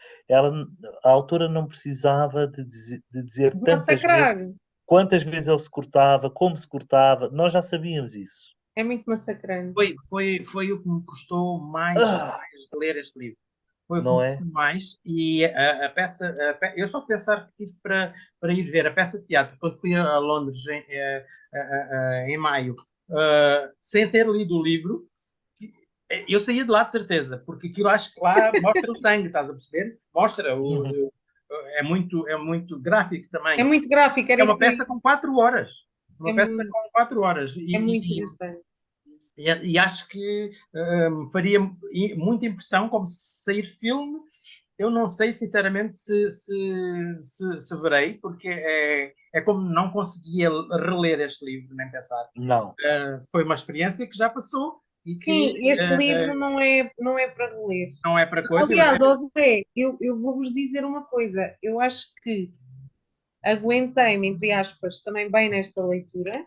A autora não precisava de dizer tantas vezes quantas vezes ele se cortava, como se cortava. Nós já sabíamos isso. É muito massacrante. Foi o que me custou mais de ler este livro. Foi não é? Mais. E a peça, eu só pensar que tive para ir ver a peça de teatro quando fui a Londres em maio, sem ter lido o livro, eu saía de lá de certeza, porque aquilo acho que lá mostra o sangue, estás a perceber? Mostra, é muito gráfico também. É muito gráfico. É uma peça com 4 horas. Com 4 horas. É muito bastante. E acho que faria muita impressão como sair filme. Eu não sei, sinceramente, se verei, porque é como não conseguia reler este livro, nem pensar. Não. Foi uma experiência que já passou. Sim, este livro não é para reler. Não é para coisa. Aliás, Zé, eu vou-vos dizer uma coisa. Eu acho que aguentei-me, entre aspas, também bem nesta leitura,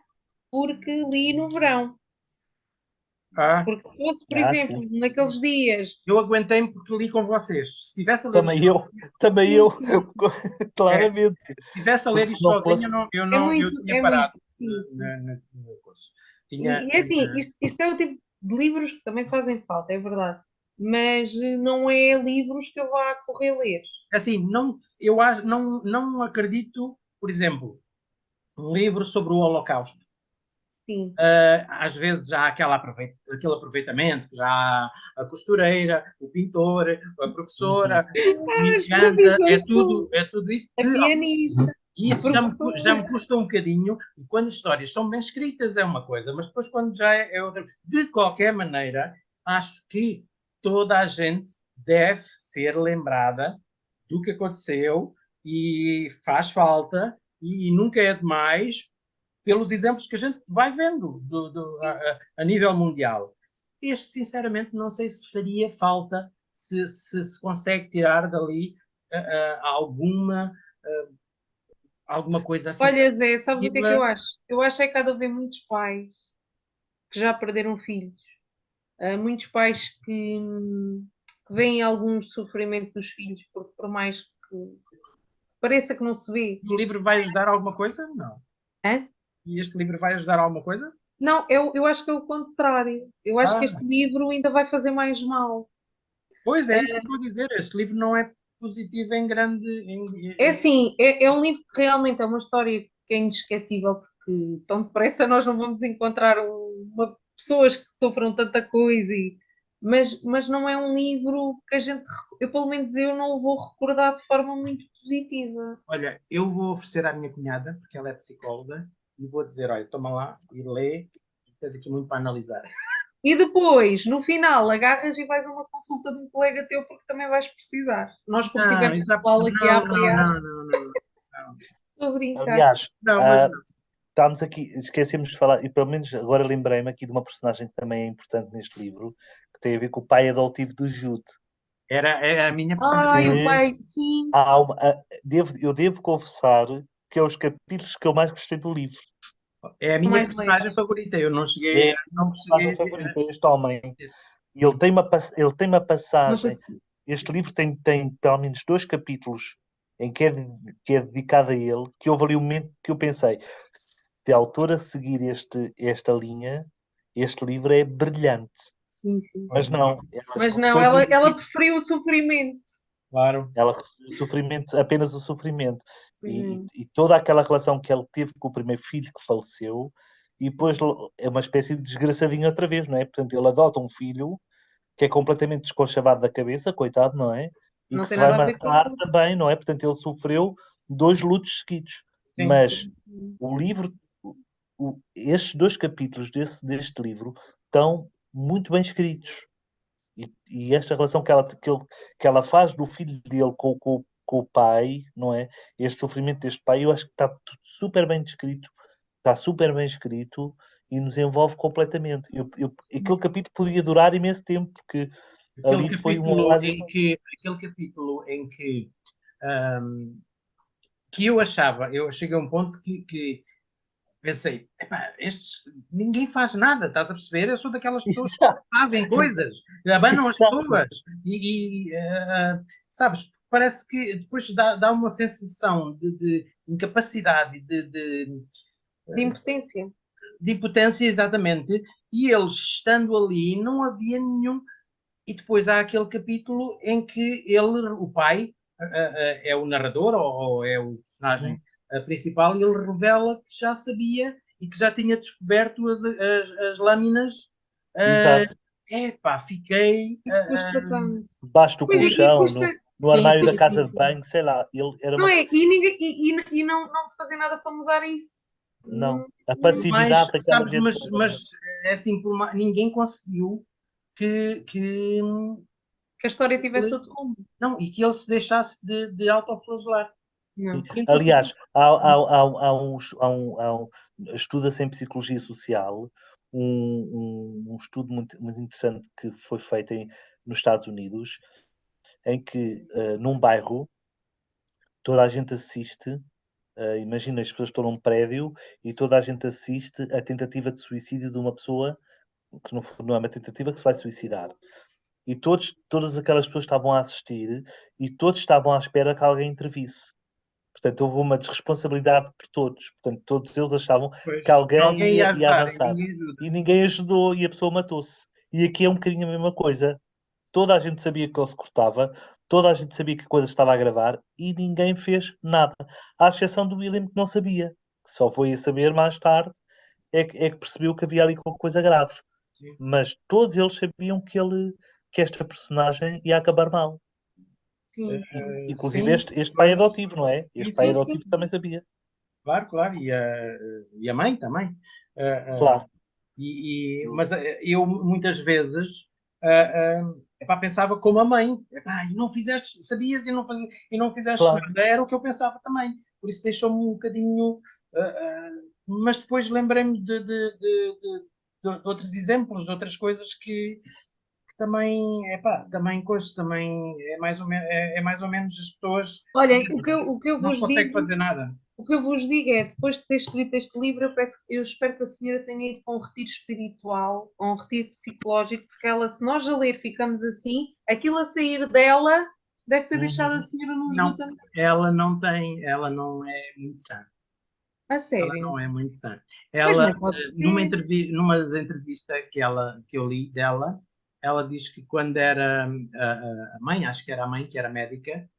porque li no verão. Porque se fosse, por exemplo, naqueles dias... Eu aguentei-me porque li com vocês. Se tivesse a ler Também eu, claramente. Se tivesse a ler isto sozinho, eu tinha parado na coisa. E assim, isto é o tipo de livros que também fazem falta, é verdade. Mas não é livros que eu vá correr ler. Assim, não acredito, por exemplo, um livro sobre o Holocausto. Sim. Às vezes há aquele aproveitamento, já há a costureira, o pintor, a professora, o comerciante, é tudo isso. A pianista. E isso já me custa um bocadinho, e quando as histórias são bem escritas é uma coisa, mas depois quando já é outra. De qualquer maneira, acho que toda a gente deve ser lembrada do que aconteceu e faz falta e nunca é demais pelos exemplos que a gente vai vendo a nível mundial. Este, sinceramente, não sei se faria falta, se consegue tirar dali alguma coisa assim. Olha, Zé, sabes o que é que eu acho? Eu acho é que há de haver muitos pais que já perderam filhos. Muitos pais que veem algum sofrimento dos filhos, porque por mais que pareça que não se vê. O livro vai ajudar alguma coisa? Não. Hã? E este livro vai ajudar alguma coisa? Não, eu acho que é o contrário. Eu acho que este livro ainda vai fazer mais mal. Pois é, isso que eu estou a dizer. Este livro não é positivo em grande. É assim, é um livro que realmente é uma história que é inesquecível, porque tão depressa nós não vamos encontrar pessoas que sofram tanta coisa, mas não é um livro que a gente, eu pelo menos eu não o vou recordar de forma muito positiva. Olha, eu vou oferecer à minha cunhada, porque ela é psicóloga, e vou dizer, olha, toma lá e lê, e tens aqui muito para analisar. E depois, no final, agarras e vais a uma consulta de um colega teu porque também vais precisar. Nós, como tivemos pessoal aqui a apoiar. Não. Estou a brincar. Aliás, estamos aqui, esquecemos de falar, e pelo menos agora lembrei-me aqui de uma personagem que também é importante neste livro, que tem a ver com o pai adotivo do Jude. Era a minha personagem. Ai, o pai, sim. Eu devo confessar que é os capítulos que eu mais gostei do livro. É a minha personagem favorita. Eu não cheguei. Não cheguei favorita, este homem. Ele tem uma passagem. Este livro tem pelo menos 2 capítulos em que é dedicado a ele, que houve ali um momento que eu pensei, se a autora seguir esta linha, este livro é brilhante. Sim, sim. Mas não. Ela preferiu o sofrimento. Claro. Ela preferiu o sofrimento, apenas o sofrimento. E toda aquela relação que ele teve com o primeiro filho que faleceu, e depois é uma espécie de desgraçadinho outra vez, não é? Portanto, ele adota um filho que é completamente desconchavado da cabeça, coitado, não é? E não que se vai matar também, não é? Portanto, ele sofreu 2 lutos seguidos. Sim. Mas o livro, estes 2 capítulos deste livro estão muito bem escritos. E esta relação que ela faz do filho dele com o pai, não é? Este sofrimento deste pai, eu acho que está super bem descrito, está super bem escrito e nos envolve completamente. Aquele capítulo podia durar imenso tempo, porque ali foi aquele capítulo em que eu achava, eu cheguei a um ponto que pensei, ninguém faz nada, estás a perceber? Eu sou daquelas pessoas que fazem coisas, abanam as pessoas sabes, parece que depois dá uma sensação de incapacidade, de impotência. De impotência, exatamente. E eles, estando ali, não havia nenhum... E depois há aquele capítulo em que ele, o pai, é o narrador ou é o personagem principal, e ele revela que já sabia e que já tinha descoberto as lâminas. Exato. Fiquei... Debaixo do colchão, no armário da casa de banho, sei lá. Ele era não é? E não fazer nada para mudar isso. Não. A passividade daquela gente... Mas é assim, ninguém conseguiu que a história tivesse outro rumo. Não, e que ele se deixasse de autoflagelar. Aliás, estuda-se em psicologia social um estudo muito, muito interessante que foi feito nos Estados Unidos, em que num bairro toda a gente assiste, imagina, as pessoas estão num prédio e toda a gente assiste a tentativa de suicídio de uma pessoa que não é uma tentativa, que se vai suicidar. E todas aquelas pessoas estavam a assistir e todos estavam à espera que alguém intervisse. Portanto, houve uma desresponsabilidade por todos. Portanto, todos eles achavam que alguém ia avançar. E ninguém ajudou e a pessoa matou-se. E aqui é um bocadinho a mesma coisa. Toda a gente sabia que ele se cortava, toda a gente sabia que a coisa estava a gravar e ninguém fez nada. À exceção do William, que não sabia. Que só foi a saber mais tarde é que percebeu que havia ali qualquer coisa grave. Sim. Mas todos eles sabiam que esta personagem ia acabar mal. Sim. Inclusive este pai adotivo, não é? Este pai adotivo também sabia. Claro. E a mãe também. Claro. Mas eu muitas vezes pensava como a mãe. E não fizeste, sabias e não fizeste nada. Era o que eu pensava também. Por isso deixou-me um bocadinho... mas depois lembrei-me de outros exemplos, de outras coisas que também é mais ou menos as pessoas. Olhem, o que eu não vos consegue digo, fazer nada. O que eu vos digo é, depois de ter escrito este livro, eu espero que a senhora tenha ido para um retiro espiritual, ou um retiro psicológico, porque ela, se nós a ler ficamos assim, aquilo a sair dela deve ter deixado a senhora num esgotamento. Ela não é muito sã. A sério? Ela não é muito sã. Ela, numa entrevista que eu li dela, ela diz que quando era a mãe, acho que era a mãe que era médica,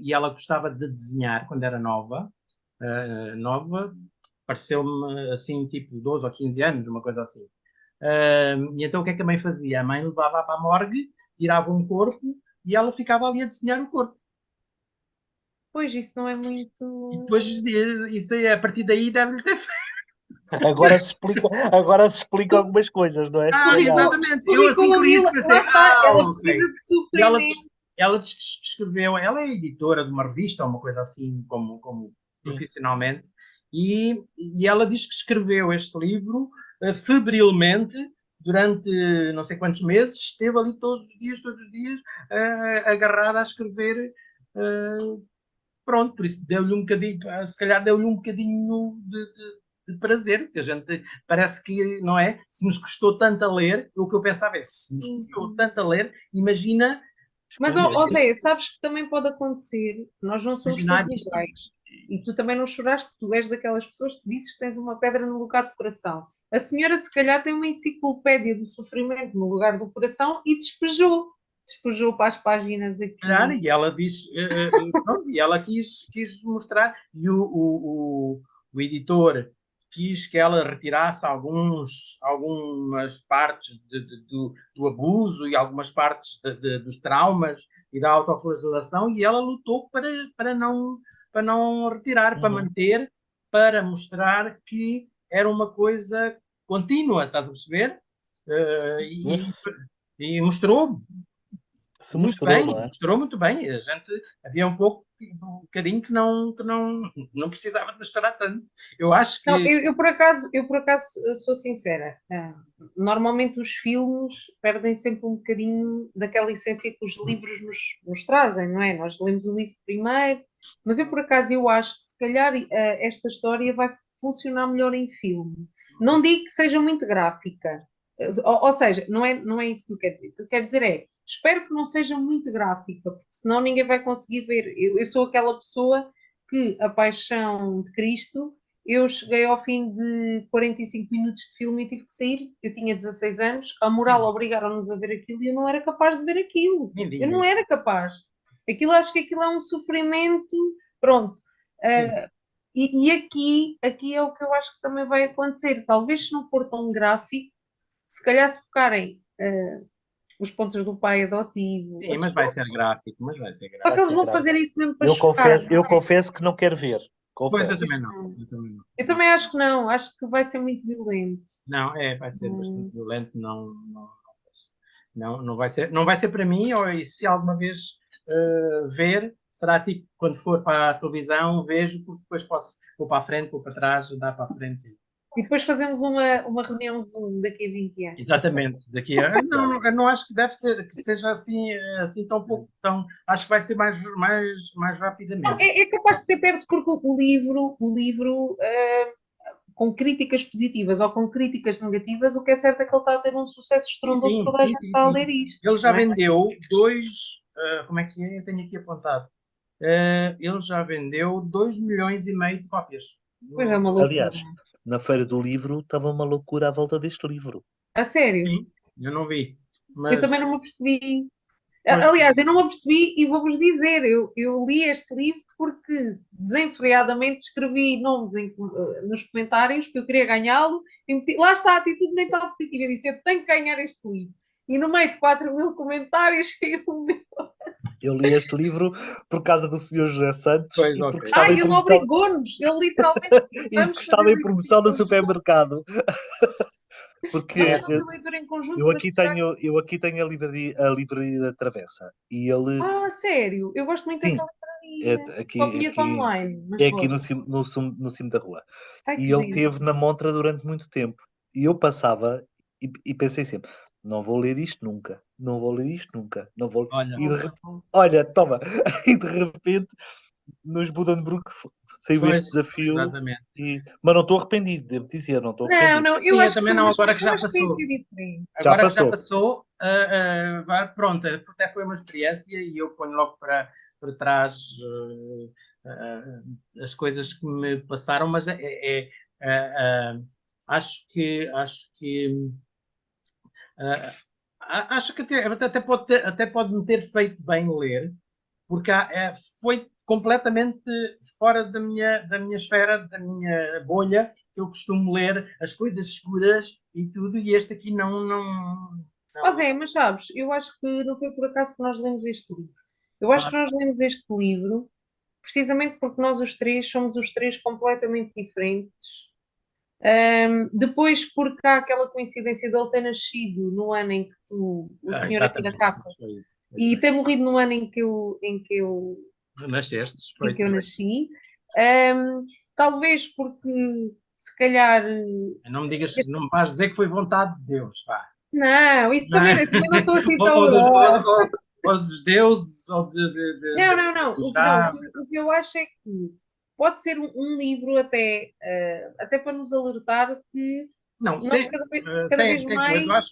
e ela gostava de desenhar quando era nova, pareceu-me assim, tipo 12 ou 15 anos, uma coisa assim. E então o que é que a mãe fazia? A mãe levava para a morgue, tirava um corpo e ela ficava ali a desenhar o corpo. Pois, isso não é muito... E depois, isso aí, a partir daí, deve-lhe ter feito. Agora se explica algumas coisas, não é? Exatamente. Eu assim por isso pensei, ela precisa de sofrimento. Ela escreveu, ela é editora de uma revista, uma coisa assim, como profissionalmente, e ela diz que escreveu este livro febrilmente, durante não sei quantos meses, esteve ali todos os dias, agarrada a escrever. Pronto, por isso deu-lhe um bocadinho, se calhar deu-lhe um bocadinho de prazer, porque a gente parece que, não é? Se nos custou tanto a ler, o que eu pensava é, se nos custou tanto a ler, imagina... Mas, Zé, sabes que também pode acontecer, nós não somos todos iguais, e tu também não choraste, tu és daquelas pessoas que dizes que tens uma pedra no lugar do coração. A senhora, se calhar, tem uma enciclopédia do sofrimento no lugar do coração e despejou para as páginas aqui. Claro, e ela diz, e ela quis mostrar, e o editor quis que ela retirasse algumas partes do abuso e algumas partes dos traumas e da autoflagelação, e ela lutou para não retirar, para manter, para mostrar que era uma coisa contínua, estás a perceber? E mostrou. Mostrou muito bem. A gente havia um bocadinho que não precisava de chorar tanto. Eu acho que... Não, eu por acaso sou sincera. Normalmente os filmes perdem sempre um bocadinho daquela essência que os livros nos trazem, não é? Nós lemos o livro primeiro, mas eu por acaso eu acho que se calhar esta história vai funcionar melhor em filme. Não digo que seja muito gráfica. Ou seja, não é isso que eu quero dizer. O que eu quero dizer é, espero que não seja muito gráfica, porque senão ninguém vai conseguir ver. Eu sou aquela pessoa que a Paixão de Cristo, eu cheguei ao fim de 45 minutos de filme e tive que sair. Eu tinha 16 anos, a moral obrigaram-nos a ver aquilo e eu não era capaz de ver aquilo. Eu não era capaz. Acho que aquilo é um sofrimento. Pronto. E aqui é o que eu acho que também vai acontecer. Talvez se não for tão gráfico, se calhar se focarem os pontos do pai adotivo. Sim, mas vai ser gráfico. Só que eles vão fazer isso mesmo para chocar. Eu confesso que não quero ver. Pois, eu também não. Eu também acho que não. Acho que vai ser muito violento. Não, vai ser bastante violento. Não vai ser. Não vai ser para mim, ou se alguma vez ver, será tipo quando for para a televisão, vejo, porque depois vou para a frente, vou para trás, dá para a frente. E depois fazemos uma reunião Zoom daqui a 20 anos. Exatamente. Eu não acho que deve ser, que seja assim tão pouco. Acho que vai ser mais rapidamente. Não, é capaz de ser perto, porque o livro com críticas positivas ou com críticas negativas, o que é certo é que ele está a ter um sucesso estrondoso, toda a gente está a ler isto. Ele já vendeu 2, como é que é? Eu tenho aqui apontado. ele já vendeu 2,5 milhões de cópias. Pois é, uma loucura. Aliás, na Feira do Livro estava uma loucura à volta deste livro. A sério? Sim, eu não vi. Mas... Eu também não me apercebi. Aliás, eu não me apercebi e vou-vos dizer, eu li este livro porque desenfreadamente escrevi nomes nos comentários que eu queria ganhá-lo e lá está a atitude mental positiva. Eu disse, eu tenho que ganhar este livro. E no meio de 4.000 comentários saiu o meu. Eu li este livro por causa do Sr. José Santos pois, e porque okay. estava em ele promoção... obrigou-nos, ele literalmente e porque estava em promoção no supermercado. Porque eu aqui tenho a livraria da Travessa e ele... sério? Eu gosto muito dessa livraria. Só conheço online. Mas é aqui no cimo da rua. Ai, e ele esteve na montra durante muito tempo. E eu passava e pensei sempre, não vou ler isto nunca. Não vou ler isto nunca. Não vou... Olha, toma. E de repente, nos Buddenbrook saiu este desafio. Mas não estou arrependido, devo dizer. Não estou arrependido. Não, eu acho também que não, agora que já passou. Agora que já passou, pronto, até foi uma experiência e eu ponho logo para trás as coisas que me passaram, mas acho que até pode me ter feito bem ler, porque foi completamente fora da minha esfera, da minha bolha, que eu costumo ler as coisas escuras e tudo, e este aqui não. Mas sabes, eu acho que não foi por acaso que nós lemos este livro. Eu acho que nós lemos este livro precisamente porque nós os três somos os três completamente diferentes. Depois, porque há aquela coincidência de ele ter nascido no ano em que o senhor aqui da capa e ter morrido no ano em que eu nasceste, em que eu nasci. Talvez porque se calhar não me digas, não me vais dizer que foi vontade de Deus, pá. Não, isso também não sou assim tão ou dos deuses ou não. O que eu acho é que pode ser um livro até para nos alertar que nós cada vez mais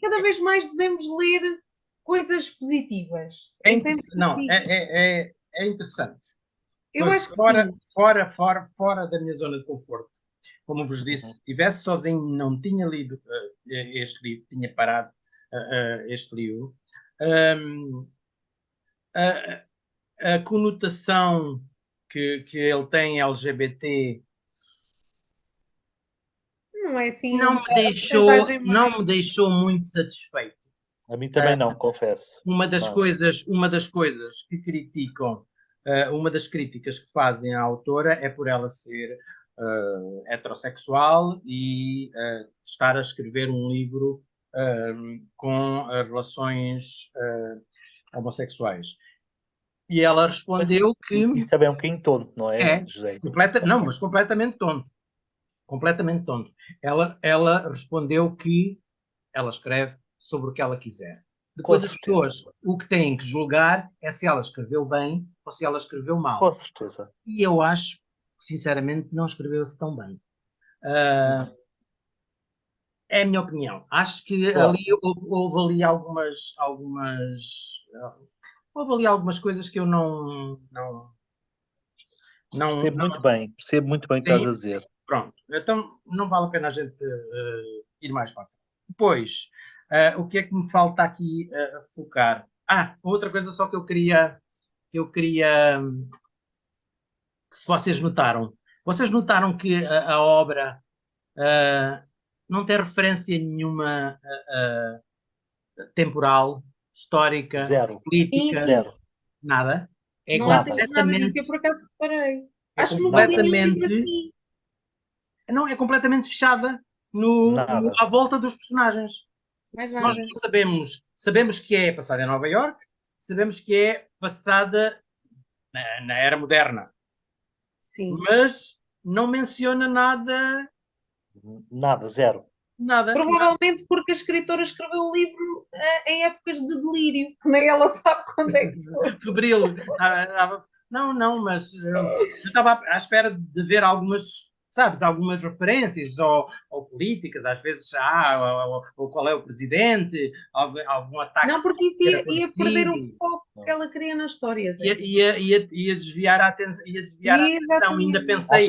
cada vez mais devemos ler coisas positivas. É interessante. Eu acho que fora da minha zona de conforto. Como vos disse, se estivesse sozinho, não tinha lido este livro, tinha parado este livro. A conotação que ele tem LGBT não é assim. Não me deixou muito satisfeito. A mim também não, confesso. Uma das coisas que criticam, uma das críticas que fazem à autora é por ela ser heterossexual e estar a escrever um livro com relações homossexuais. E ela respondeu que... Isso também é um bocadinho tonto, não é, José? Mas completamente tonto. Completamente tonto. Ela respondeu que ela escreve sobre o que ela quiser. Depois as pessoas o que têm que julgar é se ela escreveu bem ou se ela escreveu mal. Com certeza. E eu acho, sinceramente, não escreveu-se tão bem. É a minha opinião. Acho que ali houve ali algumas coisas que eu não percebo muito bem o que estás a dizer. Pronto, então não vale a pena a gente ir mais para a frente. Depois, o que é que me falta aqui focar? Outra coisa só que eu queria que se vocês notaram que a obra não tem referência nenhuma temporal, histórica, política, zero. Nada. É não completamente... nada disso, eu por acaso reparei. Acho que não completamente assim. Não, é completamente fechada à volta dos personagens. Nós sabemos que é passada em Nova Iorque, sabemos que é passada na era moderna. Sim. Mas não menciona nada. Nada, zero. Nada. Provavelmente porque a escritora escreveu o livro em épocas de delírio, nem ela sabe quando é que foi. Febril. Não, mas eu estava à espera de ver algumas referências ou políticas, às vezes ou qual é o presidente, algum ataque. Não, porque isso ia perder o foco que ela cria nas histórias. Ia desviar a atenção, ainda pensei...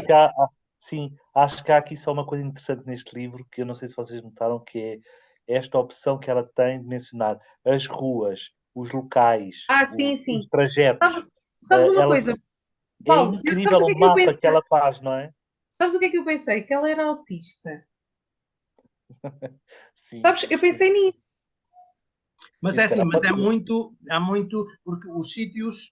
Acho que há aqui só uma coisa interessante neste livro, que eu não sei se vocês notaram, que é esta opção que ela tem de mencionar as ruas, os locais, sim. os trajetos. Sabes uma coisa? Paulo, é incrível o mapa que ela faz, não é? Sabes o que é que eu pensei? Que ela era autista. Sim. Sabes, eu pensei nisso. Mas há muito, porque os sítios,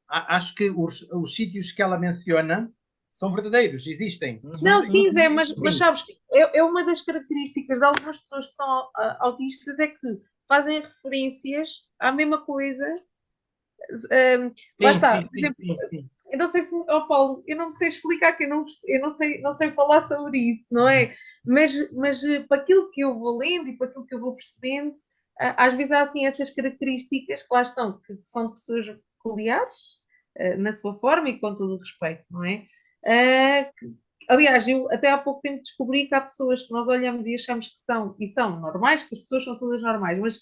acho que os sítios que ela menciona são verdadeiros, existem. Não, sim, Zé, mas sabes, é uma das características de algumas pessoas que são autistas, é que fazem referências à mesma coisa. Lá está. Sim. Eu não sei se, Paulo, eu não sei explicar, que eu não sei falar sobre isso, não é? Mas para aquilo que eu vou lendo e para aquilo que eu vou percebendo, às vezes há assim essas características que lá estão, que são pessoas peculiares na sua forma e com todo o respeito, não é? Aliás, eu até há pouco tempo descobri que há pessoas que nós olhamos e achamos que são, e são normais, que as pessoas são todas normais, mas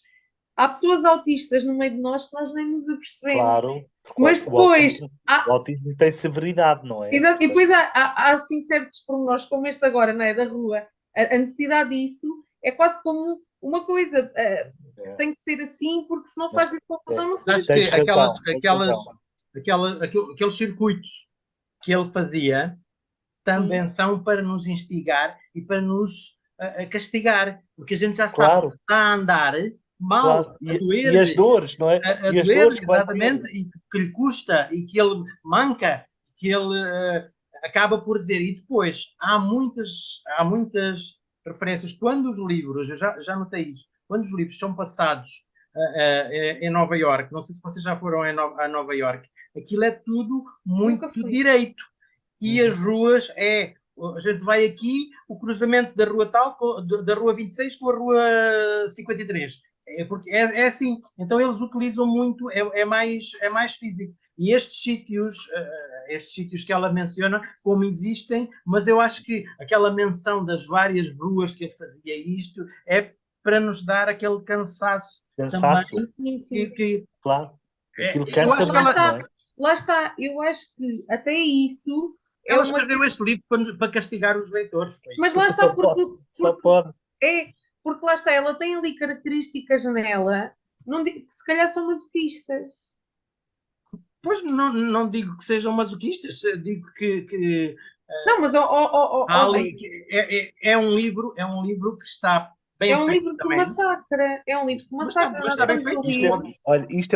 há pessoas autistas no meio de nós que nós nem nos apercebemos. Claro. Mas depois... O autismo tem severidade, não é? Exato, e depois há assim certos pormenores, como este agora, não é? Da rua. A necessidade disso é quase como uma coisa. Tem que ser assim, porque senão faz-lhe confusão. Não sei. Acho que aqueles circuitos que ele fazia também são para nos instigar e para nos castigar, porque a gente já sabe que está a andar mal, a doer, e as dores, não é? E as dores, exatamente, e que lhe custa, e que ele manca, que ele acaba por dizer. E depois há muitas referências. Quando os livros, eu já notei isso, quando os livros são passados em Nova Iorque, não sei se vocês já foram a Nova Iorque, aquilo é tudo muito direito. E as ruas a gente vai aqui, o cruzamento da rua tal, da rua 26 com a rua 53. Porque é assim. Então eles utilizam muito, é mais físico. E estes sítios que ela menciona, como existem, mas eu acho que aquela menção das várias ruas que ele fazia isto é para nos dar aquele cansaço. Também, sim. Claro. Aquilo cansa muito, não é? Lá está, eu acho que até isso... Ela escreveu este livro para castigar os leitores. Mas lá está, Só pode. Porque lá está, ela tem ali características nela que se calhar são masoquistas. Pois não digo que sejam masoquistas, digo que não, mas é um livro que está bem feito. É um livro que massacra. É um livro que massacra. Está bem feito. Olha, isto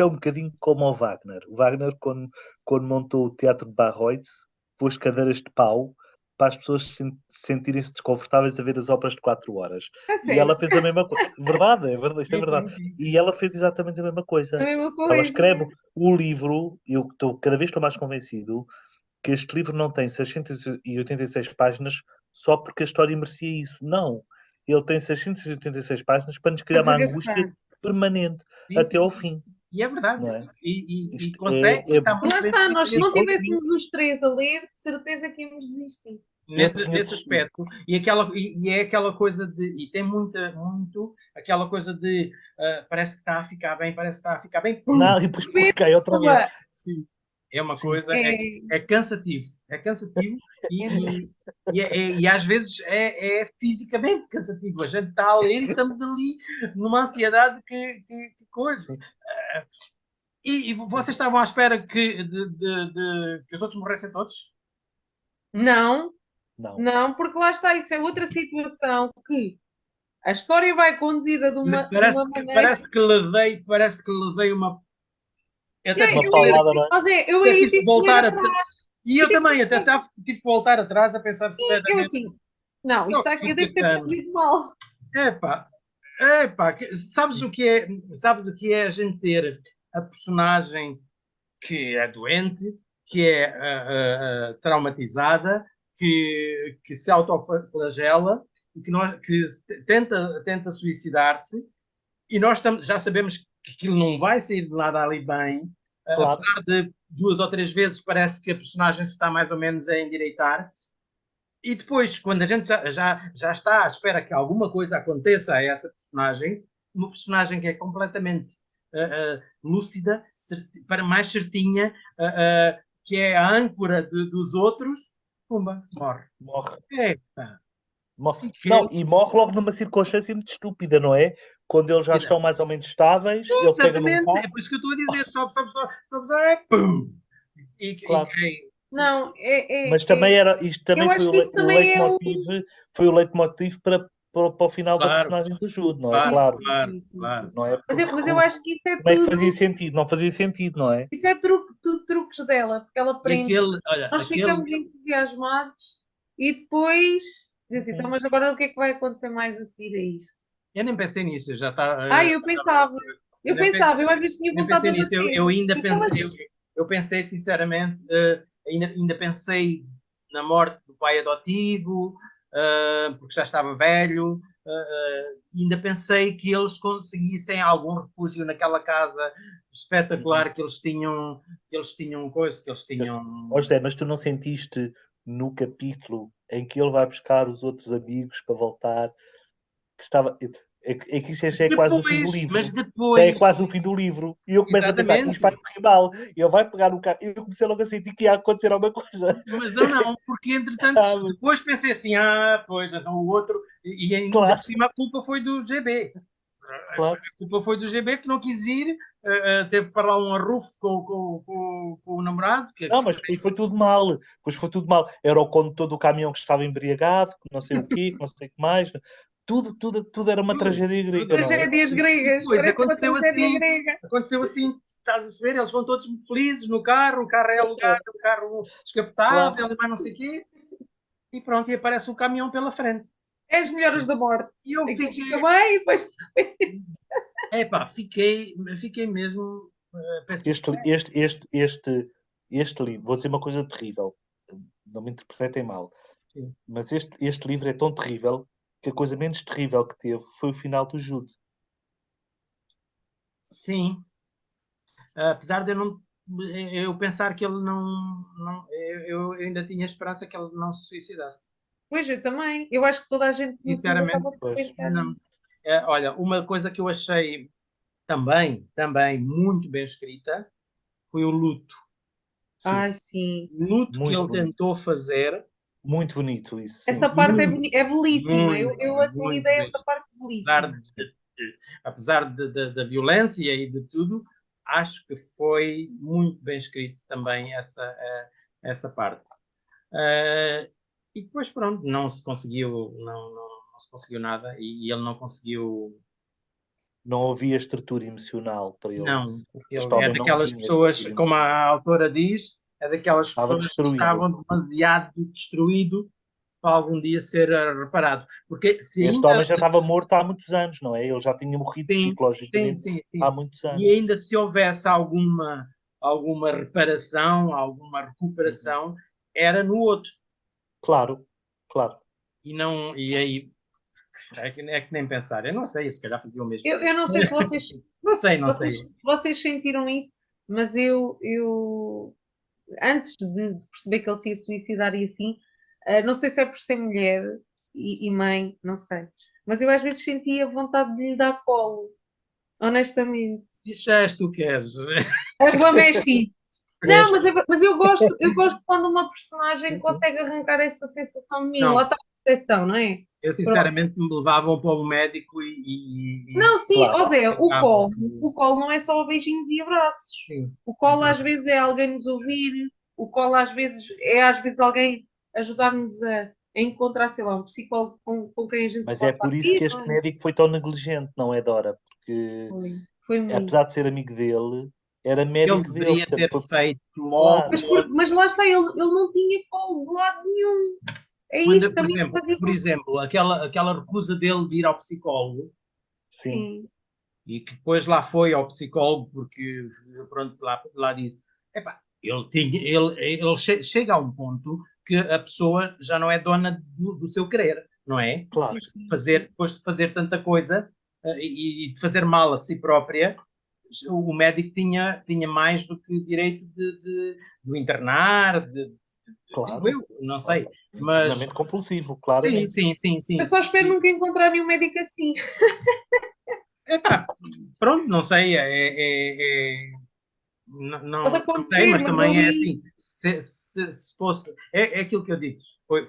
é um bocadinho como o Wagner. O Wagner, quando montou o Teatro de Bayreuth, pôs cadeiras de pau para as pessoas sentirem-se desconfortáveis a ver as óperas de 4 horas. E ela fez a mesma coisa. Verdade, isto é verdade. Sim. E ela fez exatamente a mesma coisa. Ela escreve o livro, e eu cada vez estou mais convencido que este livro não tem 686 páginas só porque a história merecia isso. Não. Ele tem 686 páginas para nos criar uma angústia permanente até ao fim. E é verdade. Não é? E consegue. Lá está, nós se não tivéssemos os três a ler, de certeza que íamos desistir. Nesse aspecto. E é aquela coisa de. E tem muito aquela coisa de. Parece que está a ficar bem, Pum, não, e depois cai outra vez. Sim. É uma coisa. É cansativo. É cansativo. E às vezes é fisicamente cansativo. A gente está a ler e estamos ali numa ansiedade que coisa. E vocês estavam à espera que os outros morressem todos? Não, porque lá está, isso é outra situação que a história vai conduzida de uma maneira... Parece que levei uma... uma paulada, não é? Eu aí tive que voltar atrás. E eu também, até tive que voltar atrás a pensar se era... Eu assim, não, isto aqui eu devo ter percebido mal. Epá, sabes o que é a gente ter a personagem que é doente, que é traumatizada, que se autoflagela, que tenta suicidar-se, e nós já sabemos que aquilo não vai sair de nada ali bem, claro. Apesar de 2 ou 3 vezes parece que a personagem se está mais ou menos a endireitar. E depois, quando a gente já está à espera que alguma coisa aconteça a essa personagem, uma personagem que é completamente lúcida, para mais certinha, que é a âncora dos outros, pumba, morre. Epa. Morre. Não, e morre logo numa circunstância muito estúpida, não é? Quando eles já estão mais ou menos estáveis, sim, ele pega num carro. É por isso que eu estou a dizer, sobe, pum! Claro. Não, mas também isto também foi o leitmotiv para o final da personagem do Jude, não é? Claro. Não é? Mas eu acho que isso é tudo... Como é que fazia sentido? Não fazia sentido, não é? Isso é tudo truques dela, porque ela prende. Nós ficamos entusiasmados e depois dizem, então, mas agora o que é que vai acontecer mais a seguir a isto? Eu nem pensei nisso, já está. Eu pensava, eu às vezes tinha vontade de bater. Eu ainda pensei, eu pensei sinceramente, ainda pensei na morte do pai adotivo, porque já estava velho, ainda pensei que eles conseguissem algum refúgio naquela casa espetacular que eles tinham coisa, que eles tinham. José, mas tu não sentiste no capítulo em que ele vai buscar os outros amigos para voltar, que estava... É que isso é quase o fim do livro. Mas depois... É quase o fim do livro. E eu começo a pensar que isto vai correr mal. E ele vai pegar no carro. E eu comecei logo a sentir que ia acontecer alguma coisa. Mas eu não, porque entretanto, depois pensei assim, pois, então o outro... E ainda por cima a culpa foi do GB. A culpa foi do GB que não quis ir, teve para lá um arrufo com o namorado. Não, mas depois foi tudo mal. Era o condutor do caminhão que estava embriagado, que não sei o quê, que não sei o que mais... Tudo era uma tragédia grega. Tragédias gregas. Pois, aconteceu assim, estás a perceber? Eles vão todos muito felizes no carro, o carro é alugado, o carro descapotável, e mais não sei o quê. E pronto, e aparece o caminhão pela frente. É as melhores da morte. E eu fiquei... Fica bem e depois... fiquei mesmo... Este livro, vou dizer uma coisa terrível, não me interpretem mal, sim, mas este livro é tão terrível que a coisa menos terrível que teve foi o final do Jude. Sim. Apesar de eu pensar que ele eu ainda tinha esperança que ele não se suicidasse. Pois, eu também. Eu acho que toda a gente sinceramente não. Olha, uma coisa que eu achei também muito bem escrita foi o luto. Sim. O luto muito que ele bonito. Tentou fazer. Muito bonito isso. Sim. Essa parte é belíssima. Eu apelidei essa parte belíssima. Apesar da violência e de tudo, acho que foi muito bem escrito também essa parte. E depois, pronto, não se conseguiu nada e ele não conseguiu. Não havia estrutura emocional para ele. Não, porque ele é daquelas pessoas, como a autora diz, é daquelas pessoas que estavam demasiado destruído para algum dia ser reparado. Porque se este homem já estava morto há muitos anos, não é? Ele já tinha morrido psicologicamente há muitos anos. E ainda se houvesse alguma reparação, alguma recuperação, era no outro. Claro. E aí é que nem pensar. Eu não sei, se calhar fazia o mesmo. Eu não sei se vocês... não sei. Se vocês sentiram isso, mas eu antes de perceber que ele se ia suicidar e assim, não sei se é por ser mulher e mãe, não sei. Mas eu às vezes sentia vontade de lhe dar colo. Honestamente. Isso já és tu que és. A remexe. Não, mas eu gosto quando uma personagem consegue arrancar essa sensação de mim. Lá está a proteção, não é? Eu sinceramente me levavam para o médico Não, sim, claro. Zé, o colo não é só beijinhos e abraços. Sim. O colo às vezes é alguém nos ouvir, o colo às vezes alguém ajudar-nos a encontrar, sei lá, um psicólogo com quem a gente se possa. Mas é por isso que este médico foi tão negligente, não é, Dora? Porque foi muito. Apesar de ser amigo dele, era médico dele. Ele deveria ter feito logo. Mas lá está, ele não tinha colo de lado nenhum. Isso também por exemplo, aquela recusa dele de ir ao psicólogo. Sim. E que depois lá foi ao psicólogo porque, pronto, lá disse, ele chega a um ponto que a pessoa já não é dona do seu querer, não é? Claro. Depois de fazer tanta coisa e de fazer mal a si própria, o médico tinha mais do que direito de internar, claro. Eu não sei, mas... compulsivo, claro. Sim. Eu só espero nunca encontrar nenhum médico assim. Pronto, não sei, não sei, mas também é assim, se fosse, é aquilo que eu digo,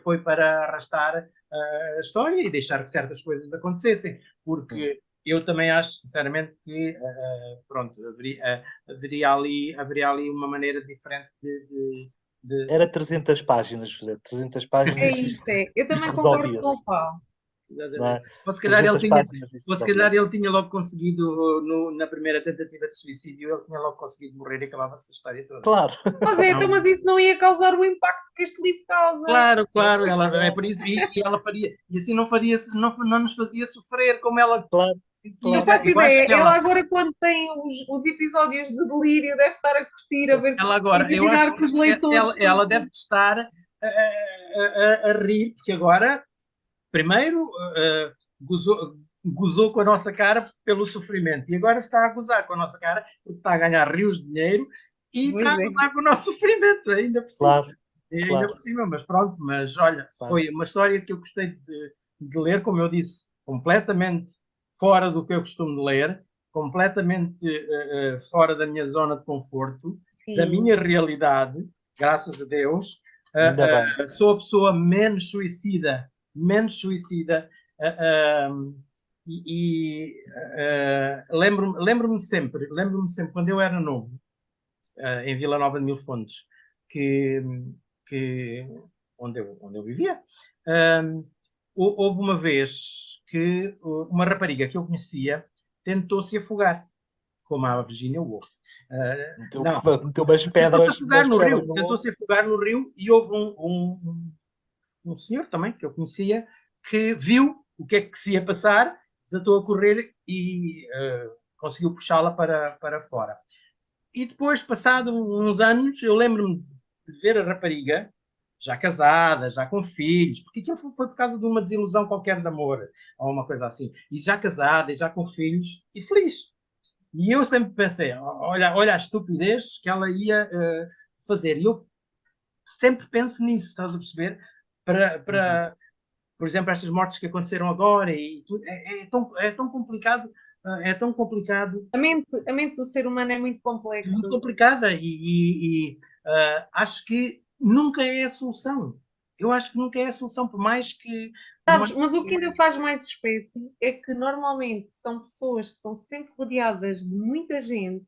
foi para arrastar a história e deixar que certas coisas acontecessem, porque eu também acho, sinceramente, que pronto, haveria ali uma maneira diferente Era 300 páginas, José, 300 páginas. É isso, eu também concordo com o Paulo. É? Ou se calhar ele tinha logo conseguido, na primeira tentativa de suicídio, ele tinha logo conseguido morrer e acabava-se a história toda. Claro. Mas isso não ia causar o impacto que este livro causa. Claro, é por isso, e ela faria, e assim não nos fazia sofrer como ela. Claro. Não faço ideia. Ela agora, quando tem os episódios de delírio, deve estar a curtir, a ver imaginar que os leitores. Ela deve estar a rir, porque agora, primeiro, gozou com a nossa cara pelo sofrimento, e agora está a gozar com a nossa cara porque está a ganhar rios de dinheiro e está a gozar com o nosso sofrimento, ainda por cima. Claro. Ainda por cima, mas pronto, mas olha, foi uma história que eu gostei de ler, como eu disse, completamente fora do que eu costumo ler, completamente fora da minha zona de conforto, da minha realidade, graças a Deus. Sou a pessoa menos suicida, lembro-me sempre, quando eu era novo, em Vila Nova de Mil Fontes, onde eu vivia, houve uma vez que uma rapariga que eu conhecia tentou-se afogar, como a Virginia Woolf. Meteu umas pedras. Tentou-se afogar no rio e houve um senhor também que eu conhecia que viu o que é que se ia passar, desatou a correr e conseguiu puxá-la para fora. E depois, passado uns anos, eu lembro-me de ver a rapariga, já casada, já com filhos, porque aquilo foi por causa de uma desilusão qualquer de amor, ou uma coisa assim, e já casada, e já com filhos, e feliz. E eu sempre pensei, olha a estupidez que ela ia fazer. E eu sempre penso nisso, estás a perceber? Por exemplo, estas mortes que aconteceram agora, e tudo, é tão complicado. É tão complicado. A mente do ser humano é muito complexa. Muito complicada e acho que nunca é a solução. Eu acho que nunca é a solução, por mais que... Sabes, mas o que ainda faz mais espécie é que normalmente são pessoas que estão sempre rodeadas de muita gente,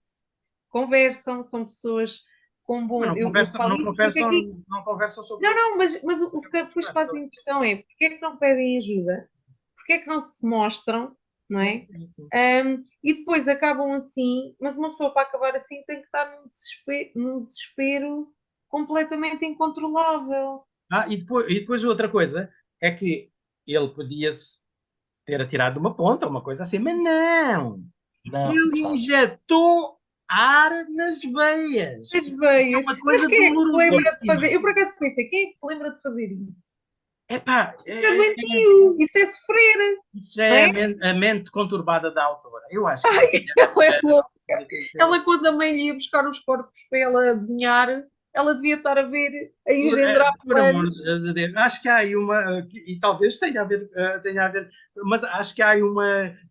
conversam, são pessoas com bom... Não conversam sobre... Não, mas o que depois faz a impressão é porque é que não pedem ajuda? Porque é que não se mostram? Não é? Sim. E depois acabam assim, mas uma pessoa para acabar assim tem que estar num desespero completamente incontrolável. E depois outra coisa é que ele podia-se ter atirado uma ponta, uma coisa assim, mas não. Ele injetou ar nas veias. Nas veias. É uma coisa mas quem é que se lembra de fazer? Eu por acaso pensei, quem é que se lembra de fazer isso? Isso é sofrer. Isso é a mente conturbada da autora. Eu acho que ela é louca. Ela, quando a mãe ia buscar os corpos para ela desenhar, ela devia estar a ver, a engendrar planos. Acho que há aí uma, e talvez tenha a ver, mas acho que há aí um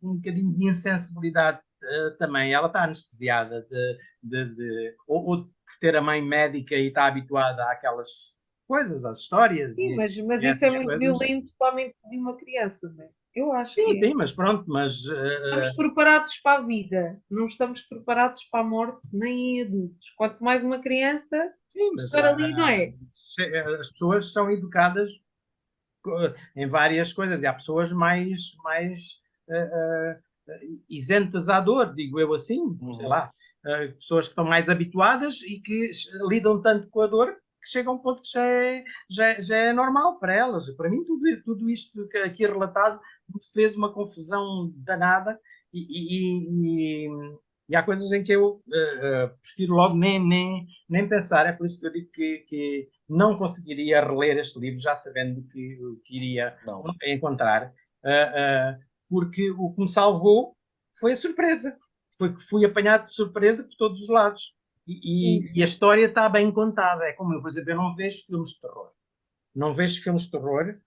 bocadinho de insensibilidade também. Ela está anestesiada ou de ter a mãe médica e está habituada àquelas coisas, às histórias. Sim, mas isso é muito violento para a mente de uma criança, Zé. Eu acho que sim, mas pronto, estamos preparados para a vida, não estamos preparados para a morte, nem em adultos. Quanto mais uma criança, estar ali, não é? As pessoas são educadas em várias coisas, e há pessoas mais isentas à dor, digo eu assim, sei lá, pessoas que estão mais habituadas e que lidam tanto com a dor que chega a um ponto que já é normal para elas. Para mim, tudo isto aqui relatado me fez uma confusão danada e há coisas em que eu prefiro logo nem pensar. É por isso que eu digo que não conseguiria reler este livro já sabendo que iria encontrar, porque o que me salvou foi a surpresa. Foi que fui apanhado de surpresa por todos os lados. E a história está bem contada. É como eu, por exemplo, eu não vejo filmes de terror. Não vejo filmes de terror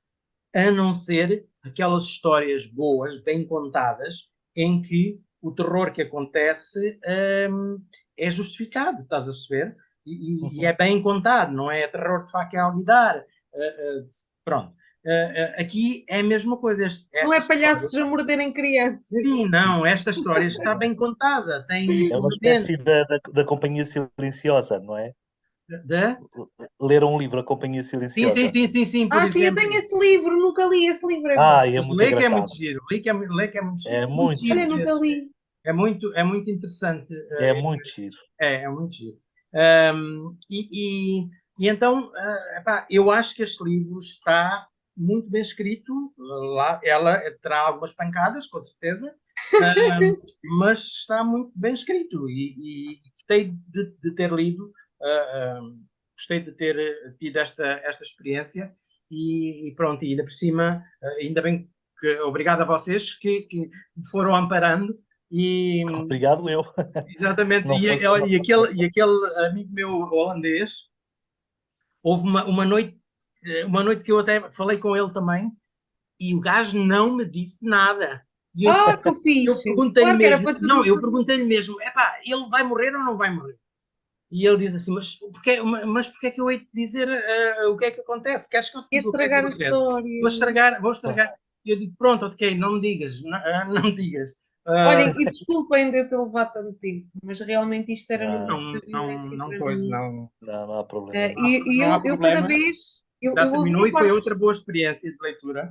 a não ser aquelas histórias boas, bem contadas, em que o terror que acontece é justificado, estás a perceber? E é bem contado, não é terror de faca e alguidar. Pronto. Aqui é a mesma coisa. Não é palhaços a morderem crianças. Sim, não, esta história está bem contada. É uma espécie da Companhia Silenciosa, não é? Ler um livro, A Companhia Silenciosa. Sim, sim, eu tenho esse livro, nunca li esse livro. É muito engraçado. É muito giro. Lê que é muito giro. É muito giro. Olha, nunca li. É muito interessante. É muito giro. É muito giro. E então, eu acho que este livro está muito bem escrito. Ela terá algumas pancadas, com certeza, mas está muito bem escrito. E gostei de ter lido, gostei de ter tido esta experiência. E pronto, e ainda por cima, ainda bem que obrigado a vocês que me foram amparando. Obrigado eu. Exatamente. E aquele amigo meu holandês, houve uma noite que eu até falei com ele também, e o gajo não me disse nada. E que fixe! Eu perguntei-lhe mesmo, eu perguntei-lhe mesmo, ele vai morrer ou não vai morrer? E ele diz assim, mas porquê é que eu hei de dizer o que é que acontece? Queres que eu te diga? Estragar a história. Vou estragar. E eu digo, pronto, ok, não me digas, não me digas. Olhem, e desculpem de eu ter levado tanto tempo, mas realmente isto era não há problema. Eu cada vez... Já terminou e foi outra boa experiência de leitura.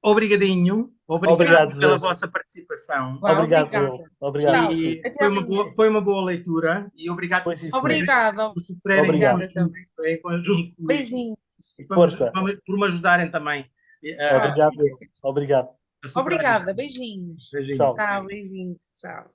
Obrigadinho. Obrigado pela vossa participação. Obrigado. E foi uma boa leitura. E obrigado por sofrerem em conjunto comigo. Beijinho. Por me ajudarem também. Obrigado. Obrigada. Beijinhos. Tchau. Beijinhos. Tchau.